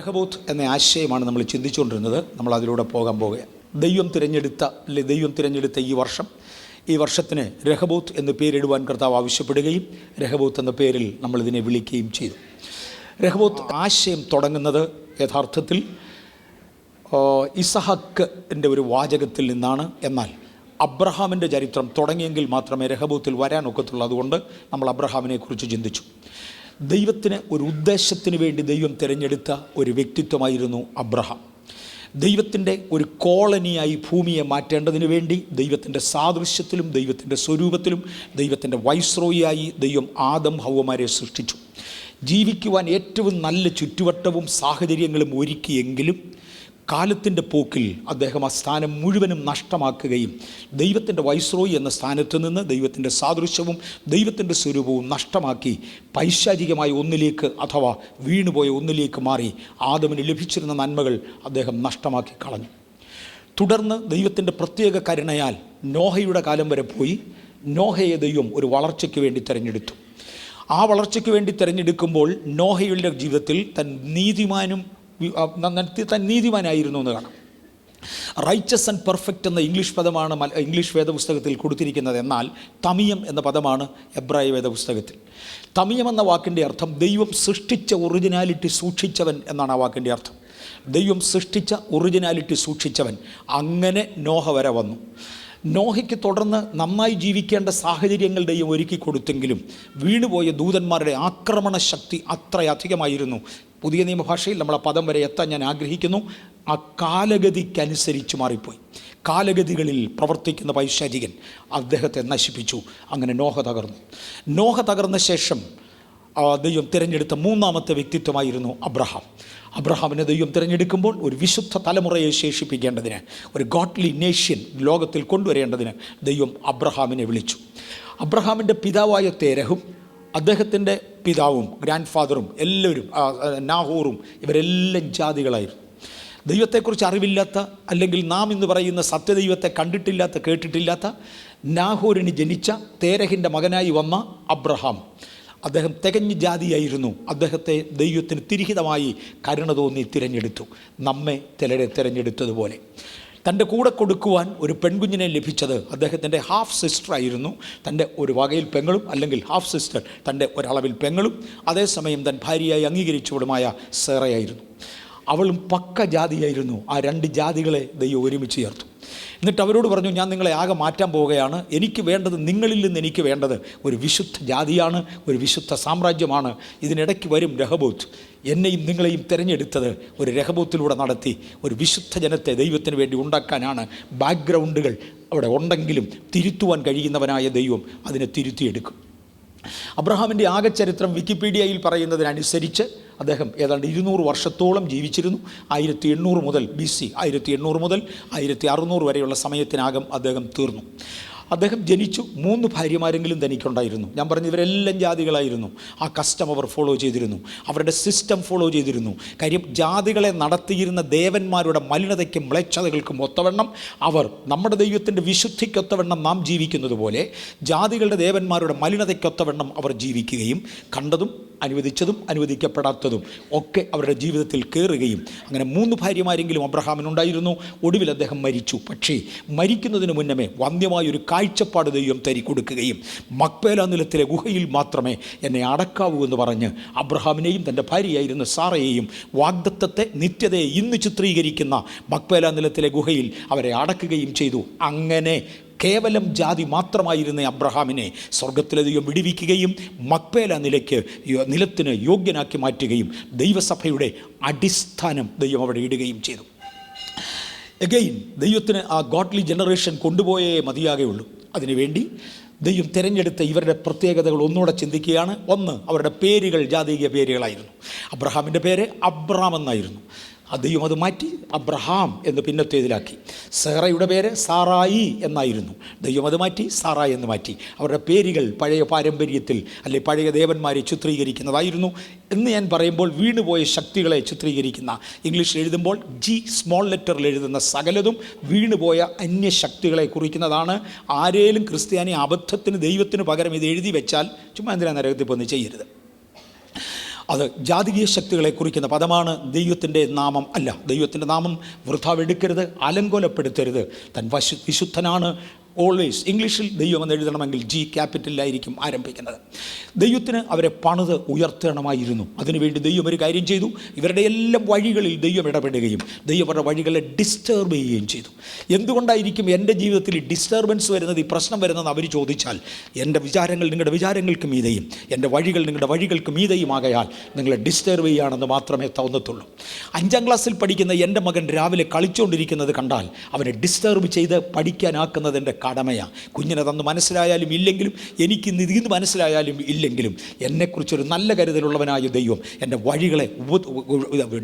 രഹബോത്ത് എന്ന ആശയമാണ് നമ്മൾ ചിന്തിച്ചുകൊണ്ടിരുന്നത്. നമ്മൾ അതിലൂടെ പോകുകയാണ്. ദൈവം തിരഞ്ഞെടുത്ത ഈ വർഷത്തിന് രഹബോത്ത് എന്ന് പേരിടുവാൻ കർത്താവ് ആവശ്യപ്പെടുകയും രഹബോത്ത് എന്ന പേരിൽ നമ്മളിതിനെ വിളിക്കുകയും ചെയ്തു. രഹബോത്ത് ആശയം തുടങ്ങുന്നത് യഥാർത്ഥത്തിൽ ഇസഹാക്കിൻ്റെ ഒരു വാചകത്തിൽ നിന്നാണ്. എന്നാൽ അബ്രഹാമിൻ്റെ ചരിത്രം തുടങ്ങിയെങ്കിൽ മാത്രമേ രഹബോത്തിൽ വരാനൊക്കത്തുള്ളൂ. അതുകൊണ്ട് നമ്മൾ അബ്രഹാമിനെക്കുറിച്ച് ചിന്തിച്ചു. ദൈവത്തിന് ഒരു ഉദ്ദേശത്തിന് വേണ്ടി ദൈവം തിരഞ്ഞെടുത്ത ഒരു വ്യക്തിത്വമായിരുന്നു അബ്രഹാം. ദൈവത്തിൻ്റെ ഒരു കോളനിയായി ഭൂമിയെ മാറ്റേണ്ടതിന് വേണ്ടി ദൈവത്തിൻ്റെ സാദൃശ്യത്തിലും ദൈവത്തിൻ്റെ സ്വരൂപത്തിലും ദൈവത്തിൻ്റെ വൈസ്രോയിയായി ദൈവം ആദം ഹവ്വമാരെ സൃഷ്ടിച്ചു. ജീവിക്കുവാൻ ഏറ്റവും നല്ല ചുറ്റുവട്ടവും സാഹചര്യങ്ങളും ഒരുക്കിയെങ്കിലും കാലത്തിൻ്റെ പോക്കിൽ അദ്ദേഹം ആ സ്ഥാനം മുഴുവനും നഷ്ടമാക്കുകയും ദൈവത്തിൻ്റെ വൈസ്രോയി എന്ന സ്ഥാനത്ത് നിന്ന് ദൈവത്തിൻ്റെ സാദൃശ്യവും ദൈവത്തിൻ്റെ സ്വരൂപവും നഷ്ടമാക്കി പൈശാചികമായ ഒന്നിലേക്ക് അഥവാ വീണുപോയ ഒന്നിലേക്ക് മാറി ആദമിന് ലഭിച്ചിരുന്ന നന്മകൾ അദ്ദേഹം നഷ്ടമാക്കി കളഞ്ഞു. തുടർന്ന് ദൈവത്തിൻ്റെ പ്രത്യേക കരുണയാൽ നോഹയുടെ കാലം വരെ പോയി. നോഹയെ ദൈവം ഒരു വളർച്ചയ്ക്ക് വേണ്ടി തിരഞ്ഞെടുത്തു. ആ വളർച്ചയ്ക്ക് വേണ്ടി തിരഞ്ഞെടുക്കുമ്പോൾ നോഹയുടെ ജീവിതത്തിൽ താൻ നീതിമാനായിരുന്നു എന്ന് കാണാം. റൈച്ചസ് ആൻഡ് പെർഫെക്റ്റ് എന്ന ഇംഗ്ലീഷ് പദമാണ് ഇംഗ്ലീഷ് വേദപുസ്തകത്തിൽ കൊടുത്തിരിക്കുന്നത്. എന്നാൽ തമിയം എന്ന പദമാണ് എബ്രായ വേദപുസ്തകത്തിൽ. തമിയം എന്ന വാക്കിൻ്റെ അർത്ഥം ദൈവം സൃഷ്ടിച്ച ഒറിജിനാലിറ്റി സൂക്ഷിച്ചവൻ എന്നാണ് ആ വാക്കിൻ്റെ അർത്ഥം. ദൈവം സൃഷ്ടിച്ച ഒറിജിനാലിറ്റി സൂക്ഷിച്ചവൻ. അങ്ങനെ നോഹ വരെ വന്നു. നോഹയ്ക്ക് തുടർന്ന് നന്നായി ജീവിക്കേണ്ട സാഹചര്യങ്ങൾ ദൈവം ഒരുക്കി കൊടുത്തെങ്കിലും വീണുപോയ ദൂതന്മാരുടെ ആക്രമണ ശക്തി അത്രയധികമായിരുന്നു. പുതിയ നിയമഭാഷയിൽ നമ്മൾ ആ പദം വരെ എത്താൻ ഞാൻ ആഗ്രഹിക്കുന്നു. ആ കാലഗതിക്കനുസരിച്ച് മാറിപ്പോയി. കാലഗതികളിൽ പ്രവർത്തിക്കുന്ന പൈശാചികൻ അദ്ദേഹത്തെ നശിപ്പിച്ചു. അങ്ങനെ നോഹ തകർന്ന ശേഷം ദൈവം തിരഞ്ഞെടുത്ത മൂന്നാമത്തെ വ്യക്തിത്വമായിരുന്നു അബ്രഹാം. അബ്രഹാമിനെ ദൈവം തിരഞ്ഞെടുക്കുമ്പോൾ ഒരു വിശുദ്ധ തലമുറയെ ശേഷിപ്പിക്കേണ്ടതിന്, ഒരു ഗോഡ്ലി നേഷൻ ലോകത്തിൽ കൊണ്ടുവരേണ്ടതിന് ദൈവം അബ്രഹാമിനെ വിളിച്ചു. അബ്രഹാമിൻ്റെ പിതാവായ തേരഹും അദ്ദേഹത്തിൻ്റെ പിതാവും ഗ്രാൻഡ് ഫാദറും എല്ലാവരും നാഹോറും ഇവരെല്ലാം ജാതികളായിരുന്നു. ദൈവത്തെക്കുറിച്ച് അറിവില്ലാത്ത, അല്ലെങ്കിൽ നാം ഇന്ന് പറയുന്ന സത്യദൈവത്തെ കണ്ടിട്ടില്ലാത്ത കേട്ടിട്ടില്ലാത്ത നാഹോറിന് ജനിച്ച തേരഹിൻ്റെ മകനായി വന്ന അബ്രഹാം അദ്ദേഹം തികഞ്ഞ ജാതിയായിരുന്നു. അദ്ദേഹത്തെ ദൈവത്തിന് തിരിഹിതമായി കരുണ തോന്നി തിരഞ്ഞെടുത്തു. നമ്മെ തിരഞ്ഞെടുത്തതുപോലെ തൻ്റെ കൂടെ കൊടുക്കുവാൻ ഒരു പെൺകുഞ്ഞിനെ ലഭിച്ചത് അദ്ദേഹത്തിൻ്റെ ഹാഫ് സിസ്റ്റർ ആയിരുന്നു. തൻ്റെ ഒരു വകയിൽ പെങ്ങളും, അല്ലെങ്കിൽ ഹാഫ് സിസ്റ്റർ തൻ്റെ ഒരളവിൽ പെങ്ങളും, അതേസമയം തൻ ഭാര്യയായി അംഗീകരിച്ചവളുമായ സേറയായിരുന്നു. അവളും പക്ക ജാതിയായിരുന്നു. ആ രണ്ട് ജാതികളെ ദൈവം ഒരുമിച്ച് ചേർത്തു. എന്നിട്ട് അവരോട് പറഞ്ഞു, ഞാൻ നിങ്ങളെ ആകെ മാറ്റാൻ പോവുകയാണ്. എനിക്ക് വേണ്ടത്, നിങ്ങളിൽ നിന്ന് എനിക്ക് വേണ്ടത് ഒരു വിശുദ്ധ ജാതിയാണ്, ഒരു വിശുദ്ധ സാമ്രാജ്യമാണ്. ഇതിനിടയ്ക്ക് വരും രഹബോത്ത്. എന്നെയും നിങ്ങളെയും തിരഞ്ഞെടുത്തത് ഒരു രഹബോത്തിലൂടെ നടത്തി ഒരു വിശുദ്ധ ജനത്തെ ദൈവത്തിന് വേണ്ടി ഉണ്ടാക്കാനാണ്. ബാക്ക്ഗ്രൗണ്ടുകൾ അവിടെ ഉണ്ടെങ്കിലും തിരുത്തുവാൻ കഴിയുന്നവനായ ദൈവം അതിനെ തിരുത്തിയെടുക്കും. അബ്രഹാമിൻ്റെ ആകെ ചരിത്രം വിക്കിപീഡിയയിൽ പറയുന്നതിനനുസരിച്ച് അദ്ദേഹം ഏതാണ്ട് 200 വർഷത്തോളം ജീവിച്ചിരുന്നു. 1800 മുതൽ BC 1800 മുതൽ 1600 വരെയുള്ള സമയത്തിനകം അദ്ദേഹം തീർന്നു. അദ്ദേഹം ജനിച്ചു. 3 ഭാര്യമാരെങ്കിലും തനിക്കുണ്ടായിരുന്നു. ഞാൻ പറഞ്ഞു, ഇവരെല്ലാം ജാതികളായിരുന്നു. ആ കസ്റ്റം അവർ ഫോളോ ചെയ്തിരുന്നു. അവരുടെ സിസ്റ്റം ഫോളോ ചെയ്തിരുന്നു. കാര്യം, ജാതികളെ നടത്തിയിരുന്ന ദേവന്മാരുടെ മലിനതയ്ക്കും മ്ലേച്ഛതകൾക്കും ഒത്തവണ്ണം അവർ, നമ്മുടെ ദൈവത്തിൻ്റെ വിശുദ്ധിക്കൊത്തവണ്ണം നാം ജീവിക്കുന്നത് പോലെ ജാതികളുടെ ദേവന്മാരുടെ മലിനതയ്ക്കൊത്തവണ്ണം അവർ ജീവിക്കുകയും കണ്ടതും അനുവദിച്ചതും അനുവദിക്കപ്പെടാത്തതും ഒക്കെ അവരുടെ ജീവിതത്തിൽ കയറുകയും, അങ്ങനെ 3 ഭാര്യമാരെങ്കിലും അബ്രഹാമിനുണ്ടായിരുന്നു. ഒടുവിൽ അദ്ദേഹം മരിച്ചു. പക്ഷേ മരിക്കുന്നതിന് മുന്നമേ വന്ധ്യമായൊരു കാഴ്ചപ്പാട് ദൈവം കൊടുക്കുകയും മക്പേല നിലത്തിലെ ഗുഹയിൽ മാത്രമേ എന്നെ അടക്കാവൂ എന്ന് പറഞ്ഞ് അബ്രഹാമിനെയും തൻ്റെ ഭാര്യയായിരുന്ന സാറയെയും വാഗ്ദത്തത്തെ, നിത്യതയെ ഇന്ന് ചിത്രീകരിക്കുന്ന മക്പേല നിലത്തിലെ ഗുഹയിൽ അവരെ അടക്കുകയും ചെയ്തു. അങ്ങനെ കേവലം ജാതി മാത്രമായിരുന്ന അബ്രഹാമിനെ സ്വർഗത്തിലെ ദൈവം വിടുവിക്കുകയും മക്പേല നിലത്തിന് യോഗ്യനാക്കി മാറ്റുകയും ദൈവസഭയുടെ അടിസ്ഥാനം ദൈവം അവിടെ ഇടുകയും ചെയ്തു. എഗെയിൻ ദൈവത്തിന് ആ ഗോഡ്ലി ജനറേഷൻ കൊണ്ടുപോയേ മതിയാകുകയുള്ളൂ. അതിനുവേണ്ടി ദൈവം തിരഞ്ഞെടുത്ത ഇവരുടെ പ്രത്യേകതകൾ ഒന്നുകൂടെ ചിന്തിക്കുകയാണ്. ഒന്ന്, അവരുടെ പേരുകൾ ജാതീയ പേരുകളായിരുന്നു. അബ്രഹാമിൻ്റെ പേര് അബ്രാം എന്നായിരുന്നു. ദൈവം അത് മാറ്റി അബ്രഹാം എന്ന് പിന്നത്തേതിലാക്കി. സേറയുടെ പേര് സാറായി എന്നായിരുന്നു. ദൈവം അത് മാറ്റി സാറായി എന്ന് മാറ്റി. അവരുടെ പേരുകൾ പഴയ പാരമ്പര്യത്തിൽ, അല്ലെങ്കിൽ പഴയ ദേവന്മാരെ ചിത്രീകരിക്കുന്നതായിരുന്നു എന്ന് ഞാൻ പറയുമ്പോൾ വീണുപോയ ശക്തികളെ ചിത്രീകരിക്കുന്ന, ഇംഗ്ലീഷിൽ എഴുതുമ്പോൾ സ്മോൾ ലെറ്ററിൽ എഴുതുന്ന സകലതും വീണുപോയ അന്യശക്തികളെ കുറിക്കുന്നതാണ്. ആരേലും ക്രിസ്ത്യാനി അബദ്ധത്തിന് ദൈവത്തിന് പകരം ഇത് എഴുതി വെച്ചാൽ ചുമ്മാ എന്തിനാ നരകത്തിൽ പോന്ന് ചെയ്യരുത്. അത് ജാതീയ ശക്തികളെ കുറിക്കുന്ന പദമാണ്. ദൈവത്തിൻ്റെ നാമം അല്ല. ദൈവത്തിൻ്റെ നാമം വൃഥാവെടുക്കരുത്, അലങ്കോലപ്പെടുത്തരുത്. താൻ വിശുദ്ധനാണ്. ഓൾവേസ് ഇംഗ്ലീഷിൽ ദൈവം എന്ന് എഴുതണമെങ്കിൽ G ക്യാപിറ്റലിലായിരിക്കും ആരംഭിക്കുന്നത്. ദൈവത്തിന് അവരെ പണിത് ഉയർത്തണമായിരുന്നു. അതിനുവേണ്ടി ദൈവം ഒരു കാര്യം ചെയ്തു. ഇവരുടെ എല്ലാം വഴികളിൽ ദൈവം ഇടപെടുകയും ദൈവം അവരുടെ വഴികളെ ഡിസ്റ്റർബ് ചെയ്യുകയും ചെയ്തു. എന്തുകൊണ്ടായിരിക്കും എൻ്റെ ജീവിതത്തിൽ ഡിസ്റ്റർബൻസ് വരുന്നത്, ഈ പ്രശ്നം വരുന്നത് അവർ ചോദിച്ചാൽ, എൻ്റെ വിചാരങ്ങൾ നിങ്ങളുടെ വിചാരങ്ങൾക്ക് മീതെയും എൻ്റെ വഴികൾ നിങ്ങളുടെ വഴികൾക്ക് മീതെയുമാകയാൽ നിങ്ങളെ ഡിസ്റ്റർബ് ചെയ്യുകയാണെന്ന് മാത്രമേ തോന്നത്തുള്ളൂ. 5ാം ക്ലാസ്സിൽ പഠിക്കുന്ന എൻ്റെ മകൻ രാവിലെ കളിച്ചുകൊണ്ടിരിക്കുന്നത് കണ്ടാൽ അവനെ ഡിസ്റ്റർബ് ചെയ്ത് പഠിക്കാനാക്കുന്നത് എൻ്റെ കടമയാണ്. കുഞ്ഞിനെ തന്ന് മനസ്സിലായാലും ഇല്ലെങ്കിലും, എനിക്ക് ഇതിന്ന് മനസ്സിലായാലും ഇല്ലെങ്കിലും, എന്നെക്കുറിച്ചൊരു നല്ല കരുതലുള്ളവനായ ദൈവം എൻ്റെ വഴികളെ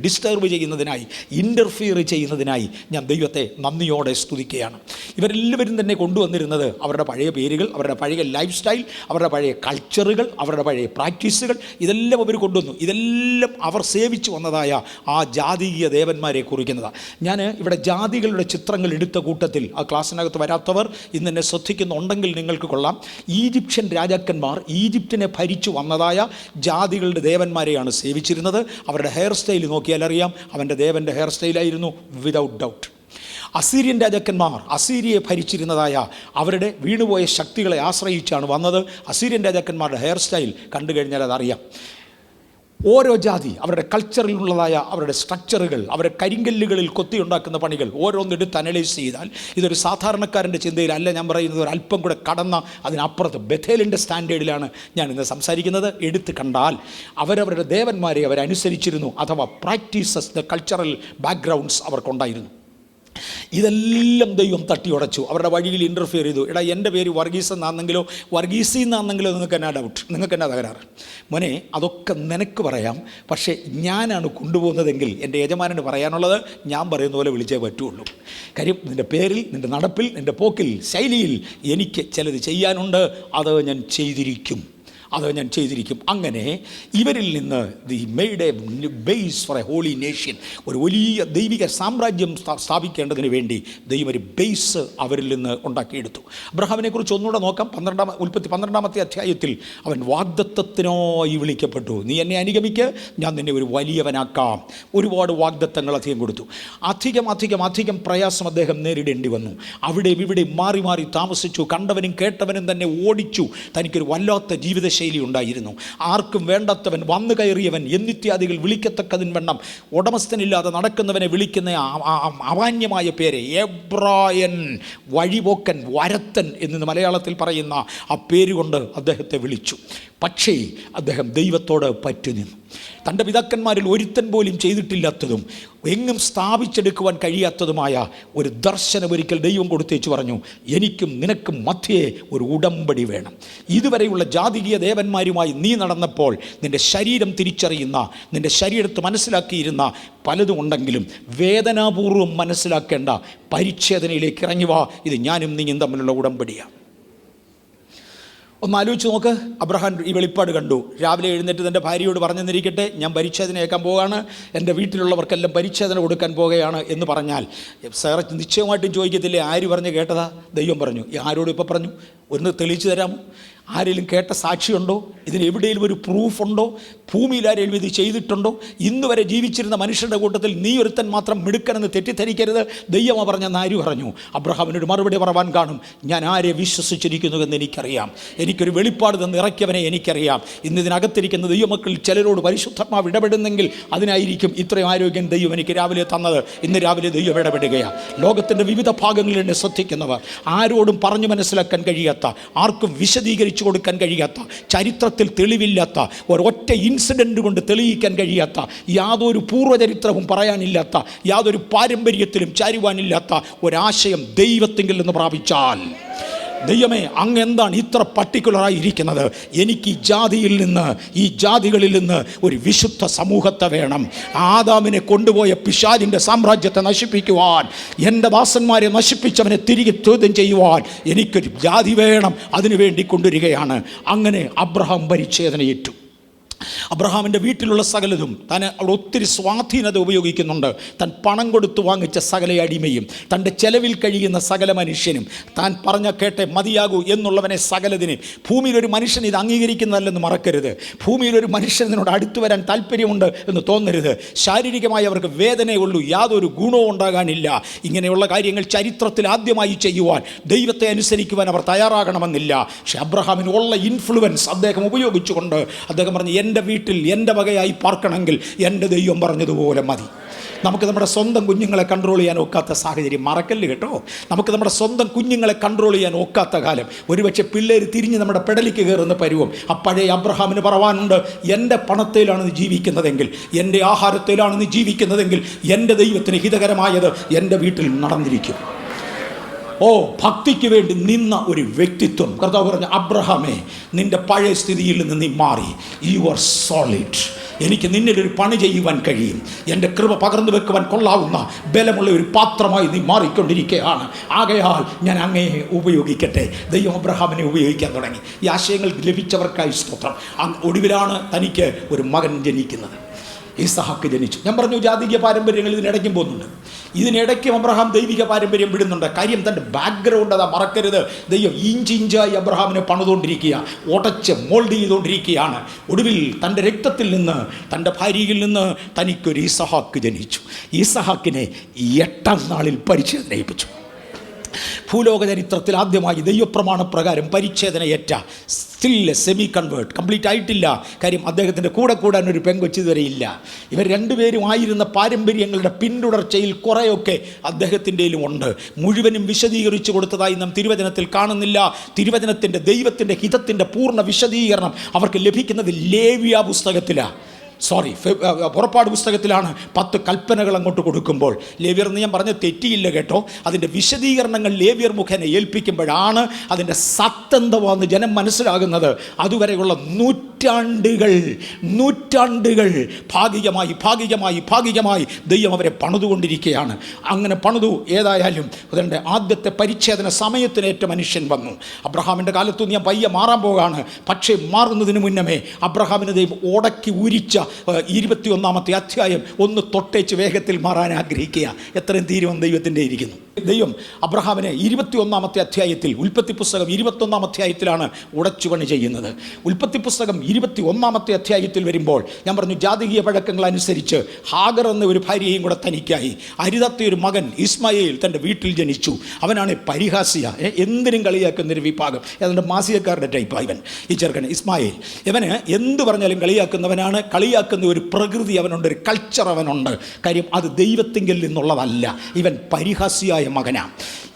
ഡിസ്റ്റർബ് ചെയ്യുന്നതിനായി, ഇൻ്റർഫിയർ ചെയ്യുന്നതിനായി ഞാൻ ദൈവത്തെ നന്ദിയോടെ സ്തുതിക്കുകയാണ്. ഇവരെല്ലാവരും തന്നെ കൊണ്ടുവന്നിരുന്നത് അവരുടെ പഴയ പേരുകൾ, അവരുടെ പഴയ ലൈഫ് സ്റ്റൈൽ, അവരുടെ പഴയ കൾച്ചറുകൾ, അവരുടെ പഴയ പ്രാക്ടീസുകൾ, ഇതെല്ലാം അവർ കൊണ്ടുവന്നു. ഇതെല്ലാം അവർ സേവിച്ചു വന്നതായ ആ ജാതീയ ദേവന്മാരെ കുറിക്കുന്നതാണ്. ഞാൻ ഇവിടെ ജാതികളുടെ ചിത്രങ്ങൾ എടുത്ത കൂട്ടത്തിൽ, ആ ക്ലാസ്സിനകത്ത് വരാത്തവർ ഇന്ന് എന്നെ ശ്രദ്ധിക്കുന്നുണ്ടെങ്കിൽ നിങ്ങൾക്ക് കൊള്ളാം. ഈജിപ്ഷ്യൻ രാജാക്കന്മാർ ഈജിപ്തിനെ ഭരിച്ചു വന്നതായ ജാതികളുടെ ദേവന്മാരെയാണ് സേവിച്ചിരുന്നത്. അവരുടെ ഹെയർ സ്റ്റൈൽ നോക്കിയാൽ അറിയാം, അവൻ്റെ ദേവൻ്റെ ഹെയർ സ്റ്റൈലായിരുന്നു, വിതൗട്ട് ഡൗട്ട്. അസീരിയൻ രാജാക്കന്മാർ അസീരിയയെ ഭരിച്ചിരുന്നതായ അവരുടെ വീണുപോയ ശക്തികളെ ആശ്രയിച്ചാണ് വന്നത്. അസീരിയൻ രാജാക്കന്മാരുടെ ഹെയർ സ്റ്റൈൽ കണ്ടു കഴിഞ്ഞാൽ അതറിയാം. ഓരോ ജാതി അവരുടെ കൾച്ചറിലുള്ളതായ അവരുടെ സ്ട്രക്ചറുകൾ, അവരുടെ കരിങ്കല്ലുകളിൽ കൊത്തിയുണ്ടാക്കുന്ന പണികൾ ഓരോന്നെടുത്ത് അനലൈസ് ചെയ്താൽ ഇതൊരു സാധാരണക്കാരൻ്റെ ചിന്തയിലല്ല ഞാൻ പറയുന്നത്, ഒരു അല്പം കൂടെ കടന്ന അതിനപ്പുറത്ത് ബഥേലിൻ്റെ സ്റ്റാൻഡേർഡിലാണ് ഞാൻ ഇന്ന് സംസാരിക്കുന്നത്. എടുത്ത് കണ്ടാൽ അവരവരുടെ ദേവന്മാരെ അവരനുസരിച്ചിരുന്നു, അഥവാ പ്രാക്ടീസസ്, ദ കൾച്ചറൽ ബാക്ക്ഗ്രൗണ്ട്സ് അവർക്കുണ്ടായിരുന്നു. ഇതെല്ലാം ദൈവം തട്ടിയുടച്ചു, അവരുടെ വഴിയിൽ ഇൻ്റർഫിയർ ചെയ്തു. എടാ, എൻ്റെ പേര് വർഗീസ് എന്നാണെങ്കിലോ വർഗീസി എന്നാണെങ്കിലോ നിങ്ങൾക്ക് എന്നാ ഡൗട്ട്, നിങ്ങൾക്ക് എന്നാ തകരാറ്? മോനെ, അതൊക്കെ നിനക്ക് പറയാം, പക്ഷേ ഞാനാണ് കൊണ്ടുപോകുന്നതെങ്കിൽ എൻ്റെ യജമാനന് പറയാനുള്ളത് ഞാൻ പറയുന്ന പോലെ വിളിച്ചേ പറ്റുള്ളൂ. കാര്യം നിൻ്റെ പേരിൽ, നിൻ്റെ നടപ്പിൽ, നിൻ്റെ പോക്കിൽ, ശൈലിയിൽ എനിക്ക് ചിലത് ചെയ്യാനുണ്ട്, അത് ഞാൻ ചെയ്തിരിക്കും. അങ്ങനെ ഇവരിൽ നിന്ന് the made a base for a holy nation, ഒരു വലിയ ദൈവിക സാമ്രാജ്യം സ്ഥാപിക്കേണ്ടതിന് വേണ്ടി ദൈവം ഒരു ബേസ് അവരിൽ നിന്ന് ഉണ്ടാക്കിയെടുത്തു. അബ്രഹാമിനെ കുറിച്ച് ഒന്നുകൂടെ നോക്കാം. ഉൽപ്പത്തി 12-ാമത്തെ അധ്യായത്തിൽ അവൻ വാഗ്ദത്തത്തിനായി വിളിക്കപ്പെട്ടു. നീ എന്നെ അനുഗമിക്ക്, ഞാൻ നിന്നെ ഒരു വലിയവനാക്കാം. ഒരുപാട് വാഗ്ദത്തങ്ങൾ അധികം കൊടുത്തു. അധികം പ്രയാസം അദ്ദേഹം നേരിടേണ്ടി വന്നു. അവിടെ ഇവിടെ മാറി മാറി താമസിച്ചു. കണ്ടവനും കേട്ടവനും തന്നെ ഓടിച്ചു. തനിക്കൊരു വല്ലാത്ത ജീവിത ശൈലി ഉണ്ടായിരുന്നു. ആർക്കും വേണ്ടാത്തവൻ, വന്നു കയറിയവൻ എന്നിത്യാദികൾ വിളിക്കത്തക്കതിന് വണ്ണം ഉടമസ്ഥനില്ലാതെ നടക്കുന്നവനെ വിളിക്കുന്ന അമാന്യമായ പേര് എബ്രായൻ, വഴിപോക്കൻ, വരത്തൻ എന്ന് മലയാളത്തിൽ പറയുന്ന ആ പേരുകൊണ്ട് അദ്ദേഹത്തെ വിളിച്ചു. പക്ഷേ അദ്ദേഹം ദൈവത്തോട് പറ്റുനിന്നു. തൻ്റെ പിതാക്കന്മാരിൽ ഒരുത്തൻ പോലും ചെയ്തിട്ടില്ലാത്തതും എങ്ങും സ്ഥാപിച്ചെടുക്കുവാൻ കഴിയാത്തതുമായ ഒരു ദർശനം ഒരിക്കൽ ദൈവം കൊടുത്തേച്ചു പറഞ്ഞു, എനിക്കും നിനക്കും മധ്യേ ഒരു ഉടമ്പടി വേണം. ഇതുവരെയുള്ള ജാതീയ ദേവന്മാരുമായി നീ നടന്നപ്പോൾ നിൻ്റെ ശരീരം തിരിച്ചറിയുന്ന, നിൻ്റെ ശരീരത്ത് മനസ്സിലാക്കിയിരുന്ന പലതും ഉണ്ടെങ്കിലും വേദനാപൂർവ്വം മനസ്സിലാക്കേണ്ട പരിച്ഛേദനയിലേക്ക് ഇറങ്ങി വാ. ഇത് ഞാനും നീയും തമ്മിലുള്ള ഉടമ്പടിയാണ്. ഒന്ന് ആലോചിച്ച് നോക്ക്. അബ്രഹാം ഈ വെളിപ്പാട് കണ്ടു. രാവിലെ എഴുന്നേറ്റ് തൻ്റെ ഭാര്യയോട് പറഞ്ഞെന്നിരിക്കട്ടെ, ഞാൻ പരിച്ഛേദനയേക്കാൻ പോവുകയാണ്, എൻ്റെ വീട്ടിലുള്ളവർക്കെല്ലാം പരിച്ഛേദന കൊടുക്കാൻ പോകുകയാണ് എന്ന് പറഞ്ഞാൽ സാർ നിശ്ചയമായിട്ടും ചോദിക്കത്തില്ലേ, ആര് പറഞ്ഞ് കേട്ടതാ? ദൈവം പറഞ്ഞു. ആരോടും ഇപ്പോൾ പറഞ്ഞു? ഒന്ന് തെളിയിച്ചു തരാമോ? ആരെങ്കിലും കേട്ട സാക്ഷിയുണ്ടോ? ഇതിന് എവിടെയെങ്കിലും ഒരു പ്രൂഫുണ്ടോ? ഭൂമിയിൽ ആരെങ്കിലും ഇത് ചെയ്തിട്ടുണ്ടോ? ഇന്ന് വരെ ജീവിച്ചിരുന്ന മനുഷ്യരുടെ കൂട്ടത്തിൽ നീ ഒരുത്തൻ മാത്രം മിടുക്കനെന്ന് തെറ്റിദ്ധരിക്കരുത്. ദൈവം പറഞ്ഞെന്ന് ആര് പറഞ്ഞു? അബ്രഹാമിനൊരു മറുപടി പറവാൻ കാണും. ഞാൻ ആരെ വിശ്വസിച്ചിരിക്കുന്നുവെന്ന് എനിക്കറിയാം. എനിക്കൊരു വെളിപ്പാട് തന്ന് ഇറക്കിയവനെ എനിക്കറിയാം. ഇന്ന് ഇതിനകത്തിരിക്കുന്ന ദൈവമക്കളിൽ ചിലരോട് പരിശുദ്ധാത്മാവ് ഇടപെടുന്നെങ്കിൽ അതിനായിരിക്കും ഇത്രയും ആരോഗ്യം ദൈവം എനിക്ക് രാവിലെ തന്നത്. ഇന്ന് രാവിലെ ദൈവം ഇടപെടുകയാണ്. ലോകത്തിൻ്റെ വിവിധ ഭാഗങ്ങളിൽ എന്നെ ശ്രദ്ധിക്കുന്നവർ, ആരോടും പറഞ്ഞു മനസ്സിലാക്കാൻ കഴിയാത്ത, ആർക്കും വിശദീകരിച്ചു കൊടുക്കാൻ കഴിയാത്ത, ചരിത്രത്തിൽ തെളിവില്ലാത്ത, ഒരൊറ്റ ഇൻസിഡൻറ്റ് കൊണ്ട് തെളിയിക്കാൻ കഴിയാത്ത, യാതൊരു പൂർവ്വചരിത്രവും പറയാനില്ലാത്ത, യാതൊരു പാരമ്പര്യത്തിലും ചാരുവാനില്ലാത്ത ഒരാശയം ദൈവത്തിങ്കിൽ നിന്ന് പ്രാപിച്ചാൽ, ദൈവമേ അങ്ങ് എന്താണ് ഇത്ര പർട്ടിക്കുലറായി ഇരിക്കുന്നത്? എനിക്ക് ഈ ജാതികളിൽ നിന്ന് ഒരു വിശുദ്ധ സമൂഹത്തെ വേണം. ആദാമിനെ കൊണ്ടുപോയ പിശാചിൻ്റെ സാമ്രാജ്യത്തെ നശിപ്പിക്കുവാൻ, എൻ്റെ ദാസന്മാരെ നശിപ്പിച്ചവനെ തിരികെ ചോദ്യം ചെയ്യുവാൻ എനിക്കൊരു ജാതി വേണം. അതിനുവേണ്ടി കൊണ്ടുവരികയാണ്. അങ്ങനെ അബ്രഹാം പരിച്ഛേദനയേറ്റു. അബ്രഹാമിൻ്റെ വീട്ടിലുള്ള സകലതും താൻ അവിടെ ഒത്തിരി സ്വാധീനത ഉപയോഗിക്കുന്നുണ്ട്. താൻ പണം കൊടുത്തു വാങ്ങിച്ച സകല അടിമയും, തൻ്റെ ചെലവിൽ കഴിയുന്ന സകല മനുഷ്യനും, താൻ പറഞ്ഞ കേട്ടെ മതിയാകൂ എന്നുള്ളവനെ സകലതിനെയും. ഭൂമിയിലൊരു മനുഷ്യൻ ഇത് അംഗീകരിക്കുന്നതല്ലെന്ന് മറക്കരുത്. ഭൂമിയിലൊരു മനുഷ്യൻ ഇതിനോട് അടുത്തു വരാൻ താല്പര്യമുണ്ട് എന്ന് തോന്നരുത്. ശാരീരികമായി അവർക്ക് വേദനയുള്ളൂ, യാതൊരു ഗുണവും ഉണ്ടാകാനില്ല. ഇങ്ങനെയുള്ള കാര്യങ്ങൾ ചരിത്രത്തിൽ ആദ്യമായി ചെയ്യുവാൻ, ദൈവത്തെ അനുസരിക്കുവാൻ അവർ തയ്യാറാകണമെന്നില്ല. പക്ഷേ അബ്രഹാമിനുള്ള ഇൻഫ്ലുവൻസ് അദ്ദേഹം ഉപയോഗിച്ചുകൊണ്ട് അദ്ദേഹം പറഞ്ഞു, എൻ്റെ വീട്ടിൽ എൻ്റെ വകയായി പാർക്കണമെങ്കിൽ എൻ്റെ ദൈവം പറഞ്ഞതുപോലെ മതി. നമുക്ക് നമ്മുടെ സ്വന്തം കുഞ്ഞുങ്ങളെ കൺട്രോൾ ചെയ്യാൻ ഒക്കാത്ത സാഹചര്യം മറക്കല്ല് കേട്ടോ. നമുക്ക് നമ്മുടെ സ്വന്തം കുഞ്ഞുങ്ങളെ കൺട്രോൾ ചെയ്യാൻ ഒക്കാത്ത കാലം, ഒരുപക്ഷെ പിള്ളേർ തിരിഞ്ഞ് നമ്മുടെ പെടലിക്ക് കയറുന്ന പരുവം. പഴയ അബ്രഹാമിന് പറവാനുണ്ട്, എൻ്റെ പണത്തിലാണ് നീ ജീവിക്കുന്നതെങ്കിൽ, എൻ്റെ ആഹാരത്തിലാണ് നീ ജീവിക്കുന്നതെങ്കിൽ, എൻ്റെ ദൈവത്തിന് ഹിതകരമായത് എൻ്റെ വീട്ടിൽ നടന്നിരിക്കും. ഭക്തിക്ക് വേണ്ടി നിന്ന ഒരു വ്യക്തിത്വം. കർത്താവ് പറഞ്ഞു, അബ്രഹാമേ, നിൻ്റെ പഴയ സ്ഥിതിയിൽ നിന്ന് നീ മാറി, യു ആർ സോളിഡ്. എനിക്ക് നിന്നിലൊരു പണി ചെയ്യുവാൻ കഴിയും. എൻ്റെ കൃപ പകർന്നു വെക്കുവാൻ കൊള്ളാവുന്ന ബലമുള്ള ഒരു പാത്രമായി നീ മാറിക്കൊണ്ടിരിക്കുകയാണ്. ആകയാൽ ഞാൻ അങ്ങയെ ഉപയോഗിക്കട്ടെ. ദൈവം അബ്രഹാമിനെ ഉപയോഗിക്കാൻ തുടങ്ങി. ഈ ആശയങ്ങൾ ലഭിച്ചവർക്കായി സ്തോത്രം. ഒടുവിലാണ് തനിക്ക് ഒരു മകൻ ജനിക്കുന്നത്. ഇസഹാക്ക് ജനിച്ചു. ഞാൻ പറഞ്ഞു, ജാതീയ പാരമ്പര്യങ്ങൾ ഇതിനിടയ്ക്കും പോകുന്നുണ്ട്. ഇതിനിടയ്ക്കും അബ്രഹാം ദൈവിക പാരമ്പര്യം വിടുന്നുണ്ട്. കാര്യം തൻ്റെ ബാക്ക്ഗ്രൗണ്ട് അതാ മറക്കരുത്. ദൈവം ഇഞ്ചിഞ്ചായി അബ്രഹാമിനെ പണിതുകൊണ്ടിരിക്കുക, ഉടച്ച് മോൾഡ് ചെയ്തുകൊണ്ടിരിക്കുകയാണ്. ഒടുവിൽ തൻ്റെ രക്തത്തിൽ നിന്ന്, തൻ്റെ ഭാര്യയിൽ നിന്ന് തനിക്കൊരു ഇസഹാക്ക് ജനിച്ചു. ഇസഹാക്കിനെ 8-ാം നാളിൽ പരിച്ഛേദന ഏൽപ്പിച്ചു. ഭൂലോക ചരിത്രത്തിൽ ആദ്യമായി ദൈവപ്രമാണപ്രകാരം പരിച്ഛേദനയേറ്റ, സ്റ്റിൽ സെമി കൺവേർട്ട്, കംപ്ലീറ്റ് ആയിട്ടില്ല. കാര്യം അദ്ദേഹത്തിൻ്റെ കൂടെ കൂടാനൊരു പെങ്കൊച്ച് ഇതുവരെ ഇല്ല. ഇവർ രണ്ടുപേരും ആയിരുന്ന പാരമ്പര്യങ്ങളുടെ പിന്തുടർച്ചയിൽ കുറേയൊക്കെ അദ്ദേഹത്തിൻ്റെയിലും ഉണ്ട്. മുഴുവനും വിശദീകരിച്ചു കൊടുത്തതായി നാം തിരുവചനത്തിൽ കാണുന്നില്ല. തിരുവചനത്തിൻ്റെ ദൈവത്തിൻ്റെ ഹിതത്തിൻ്റെ പൂർണ്ണ വിശദീകരണം അവർക്ക് ലഭിക്കുന്നത് ലേവ്യ പുസ്തകത്തിലാണ്. പുറപ്പാട് പുസ്തകത്തിലാണ് 10 കൽപ്പനകൾ അങ്ങോട്ട് കൊടുക്കുമ്പോൾ. ലേവ്യർ എന്ന് ഞാൻ പറഞ്ഞ തെറ്റിയില്ല കേട്ടോ. അതിൻ്റെ വിശദീകരണങ്ങൾ ലേവ്യർ മുഖേന ഏൽപ്പിക്കുമ്പോഴാണ് അതിൻ്റെ സത്തെന്തവാന്ന് ജനം മനസ്സിലാകുന്നത്. അതുവരെയുള്ള നൂറ്റാണ്ടുകൾ ഭാഗികമായി ദൈവം അവരെ പണിതുകൊണ്ടിരിക്കുകയാണ്. അങ്ങനെ പണിതു. ഏതായാലും അതിൻ്റെ ആദ്യത്തെ പരിച്ഛേദന സമയത്തിനേറ്റ മനുഷ്യൻ വന്നു. അബ്രഹാമിൻ്റെ കാലത്തു ഞാൻ പയ്യെ മാറാൻ പോകാണ്. പക്ഷേ മാറുന്നതിന് മുന്നമേ അബ്രഹാമിന് ദൈവം ഓടക്കി ഉരിച്ച 21-ാമത്തെ അധ്യായം ഒന്ന് തൊട്ടേച്ച് വേഗത്തിൽ മാറാൻ ആഗ്രഹിക്കുക. എത്രയും തീരുമാനം ദൈവത്തിൻ്റെ ഇരിക്കുന്നു. ദൈവം അബ്രഹാമിനെ 21-ാമത്തെ അധ്യായത്തിൽ, ഉൽപ്പത്തി പുസ്തകം 21-ാം അധ്യായത്തിലാണ് ഉടച്ചുപണി ചെയ്യുന്നത്. ഉൽപ്പത്തി പുസ്തകം 21-ാമത്തെ അധ്യായത്തിൽ വരുമ്പോൾ ഞാൻ പറഞ്ഞു, ജാതകീയ പഴക്കങ്ങൾ അനുസരിച്ച് ഹാഗർ എന്ന ഒരു ഭാര്യയും കൂടെ തനിക്കായി. അരിതത്തെ ഒരു മകൻ ഇസ്മായേൽ തൻ്റെ വീട്ടിൽ ജനിച്ചു. അവനാണ് പരിഹാസിയ, എന്തിനും കളിയാക്കുന്നൊരു വിഭാഗം. ഏതാണ്ട് മാസികക്കാരുടെ ടൈപ്പാണ് ഇവൻ. ഈ ചെറുക്കൻ ഇസ്മായേൽ, ഇവന് എന്ത് പറഞ്ഞാലും കളിയാക്കുന്നവനാണ്. കളിയാക്കുന്ന ഒരു പ്രകൃതി അവനുണ്ട്, ഒരു കൾച്ചർ അവനുണ്ട്. കാര്യം അത് ദൈവത്തിങ്കിൽ നിന്നുള്ളതല്ല. ഇവൻ പരിഹാസിയായ മകനാണ്.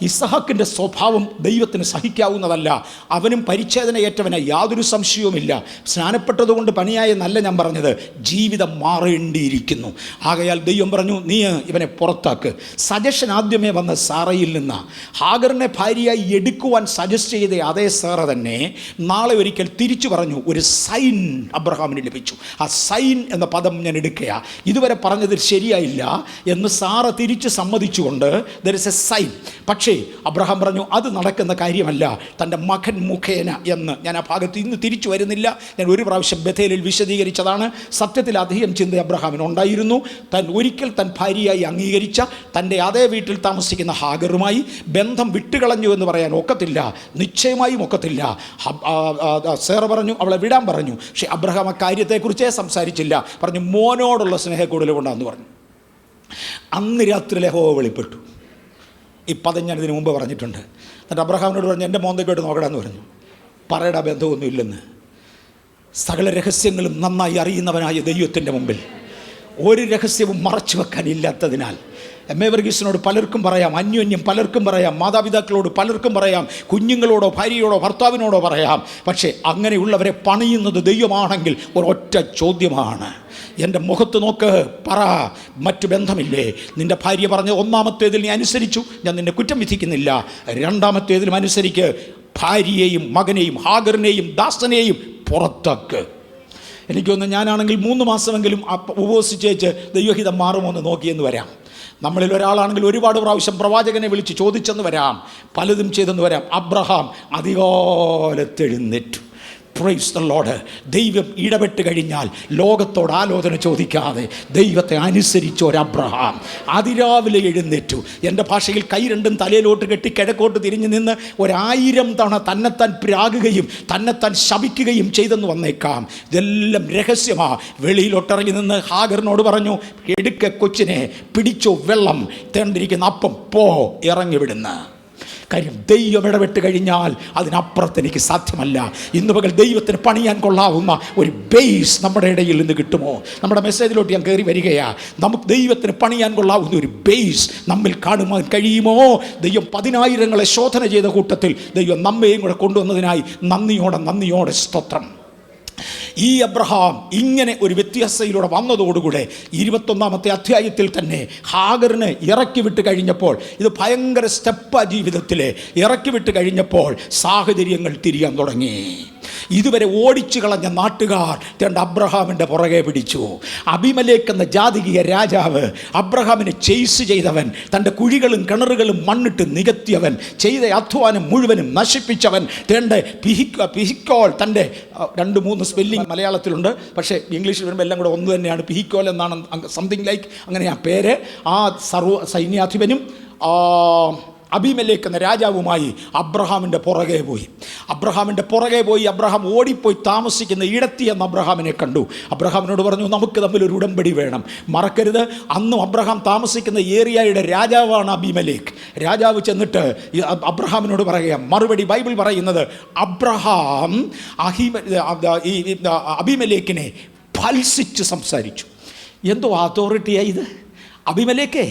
ഇസഹാക്കിൻ്റെ സ്വഭാവം ദൈവത്തിന് സഹിക്കാവുന്നതല്ല. അവനും പരിച്ഛേദനയേറ്റവനായി, യാതൊരു സംശയവുമില്ല. സ്നാനപ്പെട്ടതുകൊണ്ട് പണിയായെന്നല്ല ഞാൻ പറഞ്ഞത്, ജീവിതം മാറേണ്ടിയിരിക്കുന്നു. ആകയാൽ ദൈവം പറഞ്ഞു, നീ ഇവനെ പുറത്താക്ക്. സജഷൻ ആദ്യമേ വന്ന സാറയിൽ നിന്ന്. ഹാഗറിനെ ഭാര്യയായി എടുക്കുവാൻ സജസ്റ്റ് ചെയ്ത അതേ സാറ തന്നെ നാളെ ഒരിക്കൽ തിരിച്ചു പറഞ്ഞു, ഒരു സൈൻ അബ്രഹാമിന് ലഭിച്ചു. ആ സൈൻ എന്ന പദം ഞാൻ എടുക്കുക, ഇതുവരെ പറഞ്ഞതിൽ ശരിയായില്ല എന്ന് സാറ തിരിച്ച് സമ്മതിച്ചുകൊണ്ട് ദർ ഇസ് എ സൈൻ. പക്ഷേ അബ്രഹാം പറഞ്ഞു, അത് നടക്കുന്ന കാര്യമല്ല, തൻ്റെ മകൻ മുഖേന എന്ന്. ഞാൻ ആ ഭാഗത്ത് ഇന്ന് തിരിച്ചു വരുന്നില്ല. ഞാൻ ഒരു പ്രാവശ്യം ബഥേലിൽ വിശദീകരിച്ചതാണ്. സത്യത്തിൽ അധികം ചിന്ത അബ്രഹാമിന് ഉണ്ടായിരുന്നു. ഒരിക്കൽ തൻ ഭാര്യയായി അംഗീകരിച്ച തൻ്റെ അതേ വീട്ടിൽ താമസിക്കുന്ന ഹാഗറുമായി ബന്ധം വിട്ടുകളഞ്ഞു എന്ന് പറയാൻ ഒക്കത്തില്ല, നിശ്ചയമായും ഒക്കത്തില്ല. സേറ പറഞ്ഞു, അവളെ വിടാൻ പറഞ്ഞു. പക്ഷേ അബ്രഹാം ആ കാര്യത്തെക്കുറിച്ചേ സംസാരിച്ചില്ല. പറഞ്ഞു, മോനോടുള്ള സ്നേഹക്കൂടുതൽ കൊണ്ടാന്ന് പറഞ്ഞു. അന്ന് രാത്രി യഹോവ വെളിപ്പെട്ടു. ഈ പദം ഞാൻ ഇതിനു മുമ്പ് പറഞ്ഞിട്ടുണ്ട്. എന്നിട്ട് അബ്രഹാമിനോട് പറഞ്ഞു, എൻ്റെ മോന്തയ്ക്കോട്ട് നോക്കടാന്ന് പറഞ്ഞു. പറയടാ, ബന്ധമൊന്നുമില്ലെന്ന്. സകല രഹസ്യങ്ങളും നന്നായി അറിയുന്നവനായ ദൈവത്തിൻ്റെ മുമ്പിൽ ഒരു രഹസ്യവും മറച്ചു വെക്കാനില്ലാത്തതിനാൽ എം എ വർഗീസിനോട് പലർക്കും പറയാം, അന്യോന്യം പലർക്കും പറയാം, മാതാപിതാക്കളോട് പലർക്കും പറയാം, കുഞ്ഞുങ്ങളോടോ ഭാര്യയോടോ ഭർത്താവിനോടോ പറയാം. പക്ഷേ അങ്ങനെയുള്ളവരെ പണിയുന്നത് ദൈവമാണെങ്കിൽ ഒരൊറ്റ ചോദ്യമാണ്, എൻ്റെ മുഖത്ത് നോക്ക്, പറ, മറ്റു ബന്ധമില്ലേ? നിൻ്റെ ഭാര്യ പറഞ്ഞ ഒന്നാമത്തേതിൽ നീ അനുസരിച്ചു, ഞാൻ നിന്നെ കുറ്റം വിധിക്കുന്നില്ല. രണ്ടാമത്തേതിലും അനുസരിക്ക്. ഭാര്യയെയും മകനെയും ഹാഗറിനെയും ദാസനെയും പുറത്താക്ക്. എനിക്കൊന്ന്, ഞാനാണെങ്കിൽ 3 മാസമെങ്കിലും ഉപവസിച്ചേച്ച് ദൈവഹിതം മാറുമോ എന്ന് നോക്കിയെന്ന് വരാം. നമ്മളിൽ ഒരാളാണെങ്കിൽ ഒരുപാട് പ്രാവശ്യം പ്രവാചകനെ വിളിച്ച് ചോദിച്ചെന്ന് വരാം, പലതും ചെയ്തെന്ന് വരാം. അബ്രഹാം അധികാലത്തെഴുന്നേറ്റു. Praise the Lord. ദൈവം ഇടപെട്ട് കഴിഞ്ഞാൽ ലോകത്തോട് ആലോചന ചോദിക്കാതെ ദൈവത്തെ അനുസരിച്ച ഒരു അബ്രഹാം അതിരാവിലെ എഴുന്നേറ്റു. എൻ്റെ ഭാഷയിൽ കൈ രണ്ടും തലയിലോട്ട് കെട്ടി കിഴക്കോട്ട് തിരിഞ്ഞു നിന്ന് 1000 തവണ തന്നെത്താൻ പ്രാകുകയും തന്നെത്താൻ ശപിക്കുകയും ചെയ്തെന്ന് വന്നേക്കാം. ഇതെല്ലാം രഹസ്യമാ. വെളിയിലോട്ടിറങ്ങി നിന്ന് ഹാഗറിനോട് പറഞ്ഞു, എടുക്ക കൊച്ചിനെ, പിടിച്ചോ വെള്ളം, തേണ്ടിരിക്കുന്ന അപ്പം, പോ, ഇറങ്ങി വിടുന്ന. കാര്യം ദൈവം ഇടപെട്ട് കഴിഞ്ഞാൽ അതിനപ്പുറത്ത് എനിക്ക് സാധ്യമല്ല. ഇന്ന് പകൽ ദൈവത്തിന് പണിയാൻ കൊള്ളാവുന്ന ഒരു ബേസ് നമ്മുടെ ഇടയിൽ നിന്ന് കിട്ടുമോ? നമ്മുടെ മെസ്സേജിലോട്ട് ഞാൻ കയറി വരികയാണ്. നമുക്ക് ദൈവത്തിന് പണിയാൻ കൊള്ളാവുന്ന ഒരു ബേസ് നമ്മിൽ കാണുവാൻ കഴിയുമോ? ദൈവം 10,000 ശോധന ചെയ്ത കൂട്ടത്തിൽ ദൈവം നമ്മയും കൂടെ കൊണ്ടുവന്നതിനായി നന്ദിയോടെ സ്തോത്രം. ഈ അബ്രഹാം ഇങ്ങനെ ഒരു വ്യത്യാസയിലൂടെ വന്നതോടുകൂടെ 21-ാമത്തെ അധ്യായത്തിൽ തന്നെ ഹാഗറിനെ ഇറക്കി വിട്ട് കഴിഞ്ഞപ്പോൾ, ഇത് ഭയങ്കര സ്റ്റെപ്പാ ജീവിതത്തിൽ, ഇറക്കി വിട്ട് കഴിഞ്ഞപ്പോൾ സാഹചര്യങ്ങൾ തിരിയാൻ തുടങ്ങി. ഇതുവരെ ഓടിച്ചു കളഞ്ഞ നാട്ടുകാർ രണ്ട് അബ്രഹാമിൻ്റെ പുറകെ പിടിച്ചു. അബീമേലെക്ക് എന്ന ജാതികീയ രാജാവ്, അബ്രഹാമിനെ ചെയ്സ് ചെയ്തവൻ, തൻ്റെ കുഴികളും കിണറുകളും മണ്ണിട്ട് നികത്തിയവൻ, ചെയ്ത അധ്വാനം മുഴുവനും നശിപ്പിച്ചവൻ, തൻ്റെ പിഹിക്കോൽ, തൻ്റെ 2-3 സ്പെല്ലിംഗ് മലയാളത്തിലുണ്ട്, പക്ഷേ ഇംഗ്ലീഷിൽ വരുമ്പോൾ എല്ലാം കൂടെ ഒന്ന് തന്നെയാണ്. പിഹിക്കോൽ എന്നാണ് സംതിങ് ലൈക്ക് അങ്ങനെ ആ പേര്. ആ സർവ്വ സൈന്യാധിപനും അബീമേലെക്ക് എന്ന രാജാവുമായി അബ്രഹാമിൻ്റെ പുറകെ പോയി. അബ്രഹാം ഓടിപ്പോയി താമസിക്കുന്ന ഇടത്തി എന്ന അബ്രഹാമിനെ കണ്ടു. അബ്രഹാമിനോട് പറഞ്ഞു, നമുക്ക് തമ്മിൽ ഒരു ഉടമ്പടി വേണം. മറക്കരുത്, അന്നും അബ്രഹാം താമസിക്കുന്ന ഏരിയയുടെ രാജാവാണ് അബീമേലെക്ക്. രാജാവ് ചെന്നിട്ട് അബ്രഹാമിനോട് പറയുക, മറുപടി ബൈബിൾ പറയുന്നത്, അബ്രഹാം അബീമേലെക്കിനെ ഭത്സിച്ച് സംസാരിച്ചു. എന്തോ അതോറിറ്റിയായി ഇത്? അബീമേലെക്കേ,